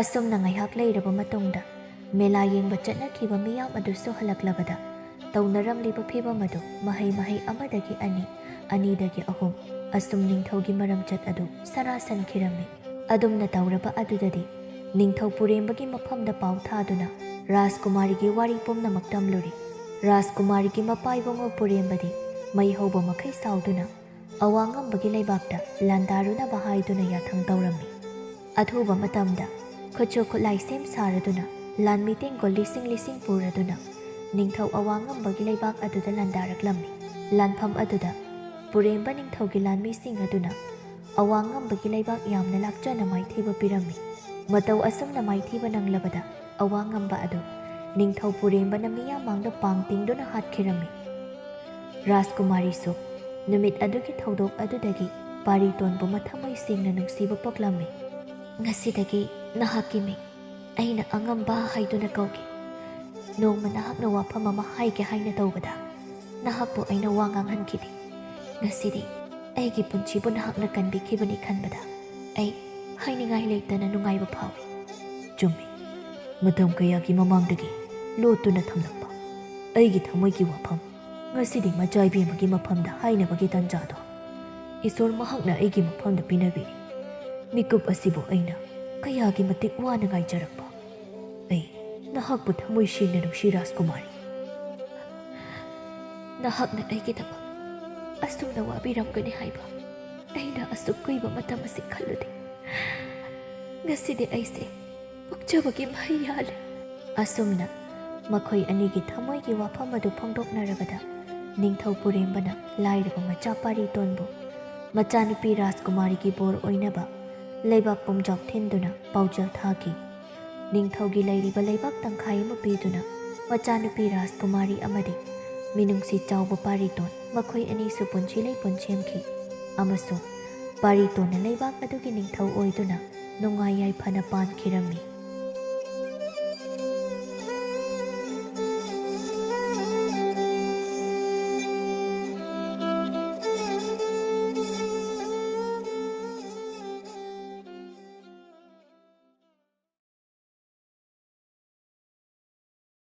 ꯑꯁꯨꯝꯅ ꯉꯥꯏꯍꯥꯛ ꯂꯩꯔꯕ ꯃꯇꯨꯡꯗ ꯃꯦꯂꯥ ꯌꯦꯡꯕ ꯆꯠꯅꯈꯤꯕ ꯃꯤꯌꯥꯝ ꯑꯗꯨꯁꯨ ꯍꯜꯂꯛꯂꯕꯗ ꯇꯧꯅꯔꯝꯂꯤꯕ ꯐꯤꯕꯝ ꯑꯗꯨ ꯃꯍꯩ ꯑꯃꯗꯒꯤ ꯑꯅꯤ, ꯑꯅꯤꯗꯒꯤ ꯑꯍꯨꯝ ꯑꯁꯨꯝ ꯅꯤꯡꯊꯧꯒꯤ ꯃꯔꯝꯆꯠ ꯑꯗꯨ ꯁꯅꯥꯁꯟꯈꯤꯔꯝꯃꯤ꯫ ꯑꯗꯨꯝꯅ ꯇꯧꯔꯕ ꯑꯗꯨꯗꯗꯤ ꯅꯤꯡꯊꯧ ꯄꯨꯔꯦꯝꯕꯒꯤ ꯃꯐꯝꯗ ꯄꯥꯎ ꯊꯥꯗꯨꯅ ꯔꯥꯖꯀꯨꯃꯥꯔꯤꯒꯤ ꯋꯥꯔꯤ ꯄꯨꯝꯅꯃꯛ ꯇꯝꯂꯨꯔꯤ꯫ ꯔꯥꯖꯀꯨꯃꯥꯔꯤꯒꯤ ꯃꯄꯥꯏꯕꯨꯡꯉꯣ ꯄꯨꯔꯦꯝꯕꯗꯤ ꯃꯩ ꯍꯧꯕ ꯃꯈꯩ ꯁꯥꯎꯗꯨꯅ ꯑꯋꯥꯡꯉꯝꯕꯒꯤ ꯂꯩꯕꯥꯛꯇ ꯂꯥꯟꯗꯥꯔꯨꯅꯕ ꯍꯥꯏꯗꯨꯅ ꯌꯥꯊꯪ ꯇꯧꯔꯝꯃꯤ꯫ ꯑꯊꯨꯕ ꯃꯇꯝꯗ ꯈꯨꯠꯁꯨ ꯈꯨꯠꯂꯥꯏ ꯁꯦꯝ ꯁꯥꯔꯗꯨꯅ ꯂꯥꯟꯃꯤ ꯇꯦꯡꯀꯣꯜ ꯂꯤꯁꯤꯡ ꯄꯨꯔꯗꯨꯅ ꯅꯤꯡꯊꯧ ꯑꯋꯥꯡꯉꯝꯕꯒꯤ ꯂꯩꯕꯥꯛ ꯑꯗꯨꯗ ꯂꯥꯟꯗꯥꯔꯛꯂꯝꯃꯤ꯫ ꯂꯥꯟꯐꯝ ꯑꯗꯨꯗ ꯄꯨꯔꯦꯝꯕ ꯅꯤꯡꯊꯧꯒꯤ ꯂꯥꯟꯃꯤꯁꯤꯡ ꯑꯗꯨꯅ ꯑꯋꯥꯡꯉꯝꯕꯒꯤ ꯂꯩꯕꯥꯛ ꯌꯥꯝꯅ ꯂꯥꯛꯆꯅ ꯃꯥꯏꯊꯤꯕ ꯄꯤꯔꯝꯃꯤ꯫ ꯃꯇꯧ ꯑꯁꯨꯝꯅ ꯃꯥꯏꯊꯤꯕ ꯅꯪꯂꯕꯗ ꯑꯋꯥꯡꯉꯝꯕ ꯑꯗꯨ ꯅꯤꯡꯊꯧ ꯄꯨꯔꯦꯝꯕꯅ ꯃꯤꯌꯥꯝ ꯃꯥꯡꯗ ꯄꯥꯡ ꯇꯤꯡꯗꯨꯅ ꯍꯥꯠꯈꯤꯔꯝꯃꯤ꯫ ꯔꯥꯖꯀꯨꯃꯥꯔꯤꯁꯨ ꯅꯨꯃꯤꯠ ꯑꯗꯨꯒꯤ ꯊꯧꯗꯣꯛ ꯑꯗꯨꯗꯒꯤ ꯄꯥꯔꯤꯇꯣꯟꯕꯨ ꯃꯊꯃꯣꯏ ꯁꯦꯡꯅ ꯅꯨꯡꯁꯤꯕ ꯄꯣꯛꯂꯝꯃꯤ꯫ ꯉꯁꯤꯗꯒꯤ ꯅꯍꯥꯛꯀꯤ ꯃꯤꯡ ꯑꯩꯅ ꯑꯉꯝꯕ ꯍꯥꯏꯗꯨꯅ ꯀꯧꯒꯦ꯫ ꯅꯣꯡꯃ ꯅꯍꯥꯛꯅ ꯋꯥꯐꯝ ꯑꯃ ꯍꯥꯏꯒꯦ ꯍꯥꯏꯅ ꯇꯧꯕꯗ ꯅꯍꯥꯛꯄꯨ ꯑꯩꯅ ꯋꯥ ꯉꯥꯡꯍꯟꯈꯤꯗꯦ꯫ ꯉꯁꯤꯗꯤ ꯑꯩꯒꯤ ꯄꯨꯟꯁꯤꯕꯨ ꯅꯍꯥꯛꯅ ꯀꯟꯕꯤꯈꯤꯕꯅꯤ ꯈꯟꯕꯗ ꯑꯩ ꯍꯥꯏꯅꯤꯡꯉꯥꯏ ꯂꯩꯇꯅ ꯅꯨꯡꯉꯥꯏꯕ ꯐꯥꯎꯏ꯫ ꯆꯨꯝꯃꯤ, ꯃꯇꯝ ꯀꯌꯥꯒꯤ ꯃꯃꯥꯡꯗꯒꯤ ꯂꯣꯠꯇꯨꯅ ꯊꯝꯂꯛꯄ ꯑꯩꯒꯤ ꯊꯃꯣꯏꯒꯤ ꯋꯥꯐꯝ ꯉꯁꯤꯗꯤ ꯃꯆꯥꯏꯕꯦꯝꯃꯒꯤ ꯃꯐꯝꯗ ꯍꯥꯏꯅꯕꯒꯤ ꯇꯥꯟꯖꯥꯗꯣ ꯏꯁꯣꯔ ꯃꯍꯥꯛꯅ ꯑꯩꯒꯤ ꯃꯐꯝꯗ ꯄꯤꯅꯕꯤꯔꯤ꯫ ꯃꯤꯀꯨꯞ ꯑꯁꯤꯕꯨ ꯑꯩꯅ ꯀꯌꯥꯒꯤ ꯃꯇꯤꯛ ꯋꯥꯅ ꯉꯥꯏꯖꯔꯛꯄ꯫ ꯑꯩ ꯅꯍꯥꯛꯄꯨ ꯊꯃꯣꯏ ꯁꯦꯡꯅ ꯅꯨꯡꯁꯤ ꯔꯥꯖꯀꯨꯃꯥꯔꯤ꯫ ꯅꯍꯥꯛꯅ ꯑꯩꯒꯤꯗꯃꯛ ꯑꯁꯨꯝꯅ ꯋꯥꯕꯤꯔꯝꯒꯅꯤ ꯍꯥꯏꯕ ꯑꯩꯅ ꯑꯁꯨꯛ ꯀꯨꯏꯕ ꯃꯇꯝ ꯑꯁꯤ ꯈꯜꯂꯨꯗꯦ꯫ ꯉꯁꯤꯗꯤ ꯑꯩꯁꯦ ꯄꯨꯛꯆꯕꯒꯤ ꯃꯍꯩ ꯌꯥꯜꯂꯦ꯫ ꯑꯁꯨꯝꯅ ꯃꯈꯣꯏ ꯑꯅꯤꯒꯤ ꯊꯃꯣꯏꯒꯤ ꯋꯥꯐꯝ ꯑꯗꯨ ꯐꯣꯡꯗꯣꯛꯅꯔꯕꯗ ꯅꯤꯡꯊꯧ ꯄꯨꯔꯦꯝꯕꯅ ꯂꯥꯏꯔꯕ ꯃꯆꯥ ꯄꯥꯔꯤꯇꯣꯟꯕꯨ ꯃꯆꯥꯅꯨꯄꯤ ꯔꯥꯖꯀꯨꯃꯥꯔꯤꯒꯤ ꯕꯣꯔ ꯑꯣꯏꯅꯕ ꯂꯩꯕꯥꯛ ꯄꯨꯝꯖꯥꯎ ꯊꯤꯟꯗꯨꯅ ꯄꯥꯎꯖꯦꯜ ꯊꯥꯈꯤ꯫ ꯅꯤꯡꯊꯧꯒꯤ ꯂꯩꯔꯤꯕ ꯂꯩꯕꯥꯛ ꯇꯪꯈꯥꯏ ꯑꯃ ꯄꯤꯗꯨꯅ ꯃꯆꯥꯅꯨꯄꯤ ꯔꯥꯖꯀꯨꯃꯥꯔꯤ ꯑꯃꯗꯤ ꯃꯤꯅꯨꯡꯁꯤ ꯆꯥꯎꯕ ꯄꯥꯔꯤꯇꯣꯟ ꯃꯈꯣꯏ ꯑꯅꯤꯁꯨ ꯄꯨꯟꯁꯤ ꯂꯩꯄꯨꯟ ꯁꯦꯝꯈꯤ꯫ ꯑꯃꯁꯨꯡ ꯄꯥꯔꯤꯇꯣꯟꯅ ꯂꯩꯕꯥꯛ ꯑꯗꯨꯒꯤ ꯅꯤꯡꯊꯧ ꯑꯣꯏꯗꯨꯅ ꯅꯨꯡꯉꯥꯏ ꯌꯥꯏꯐꯅ ꯄꯥꯟꯈꯤꯔꯝꯃꯤ꯫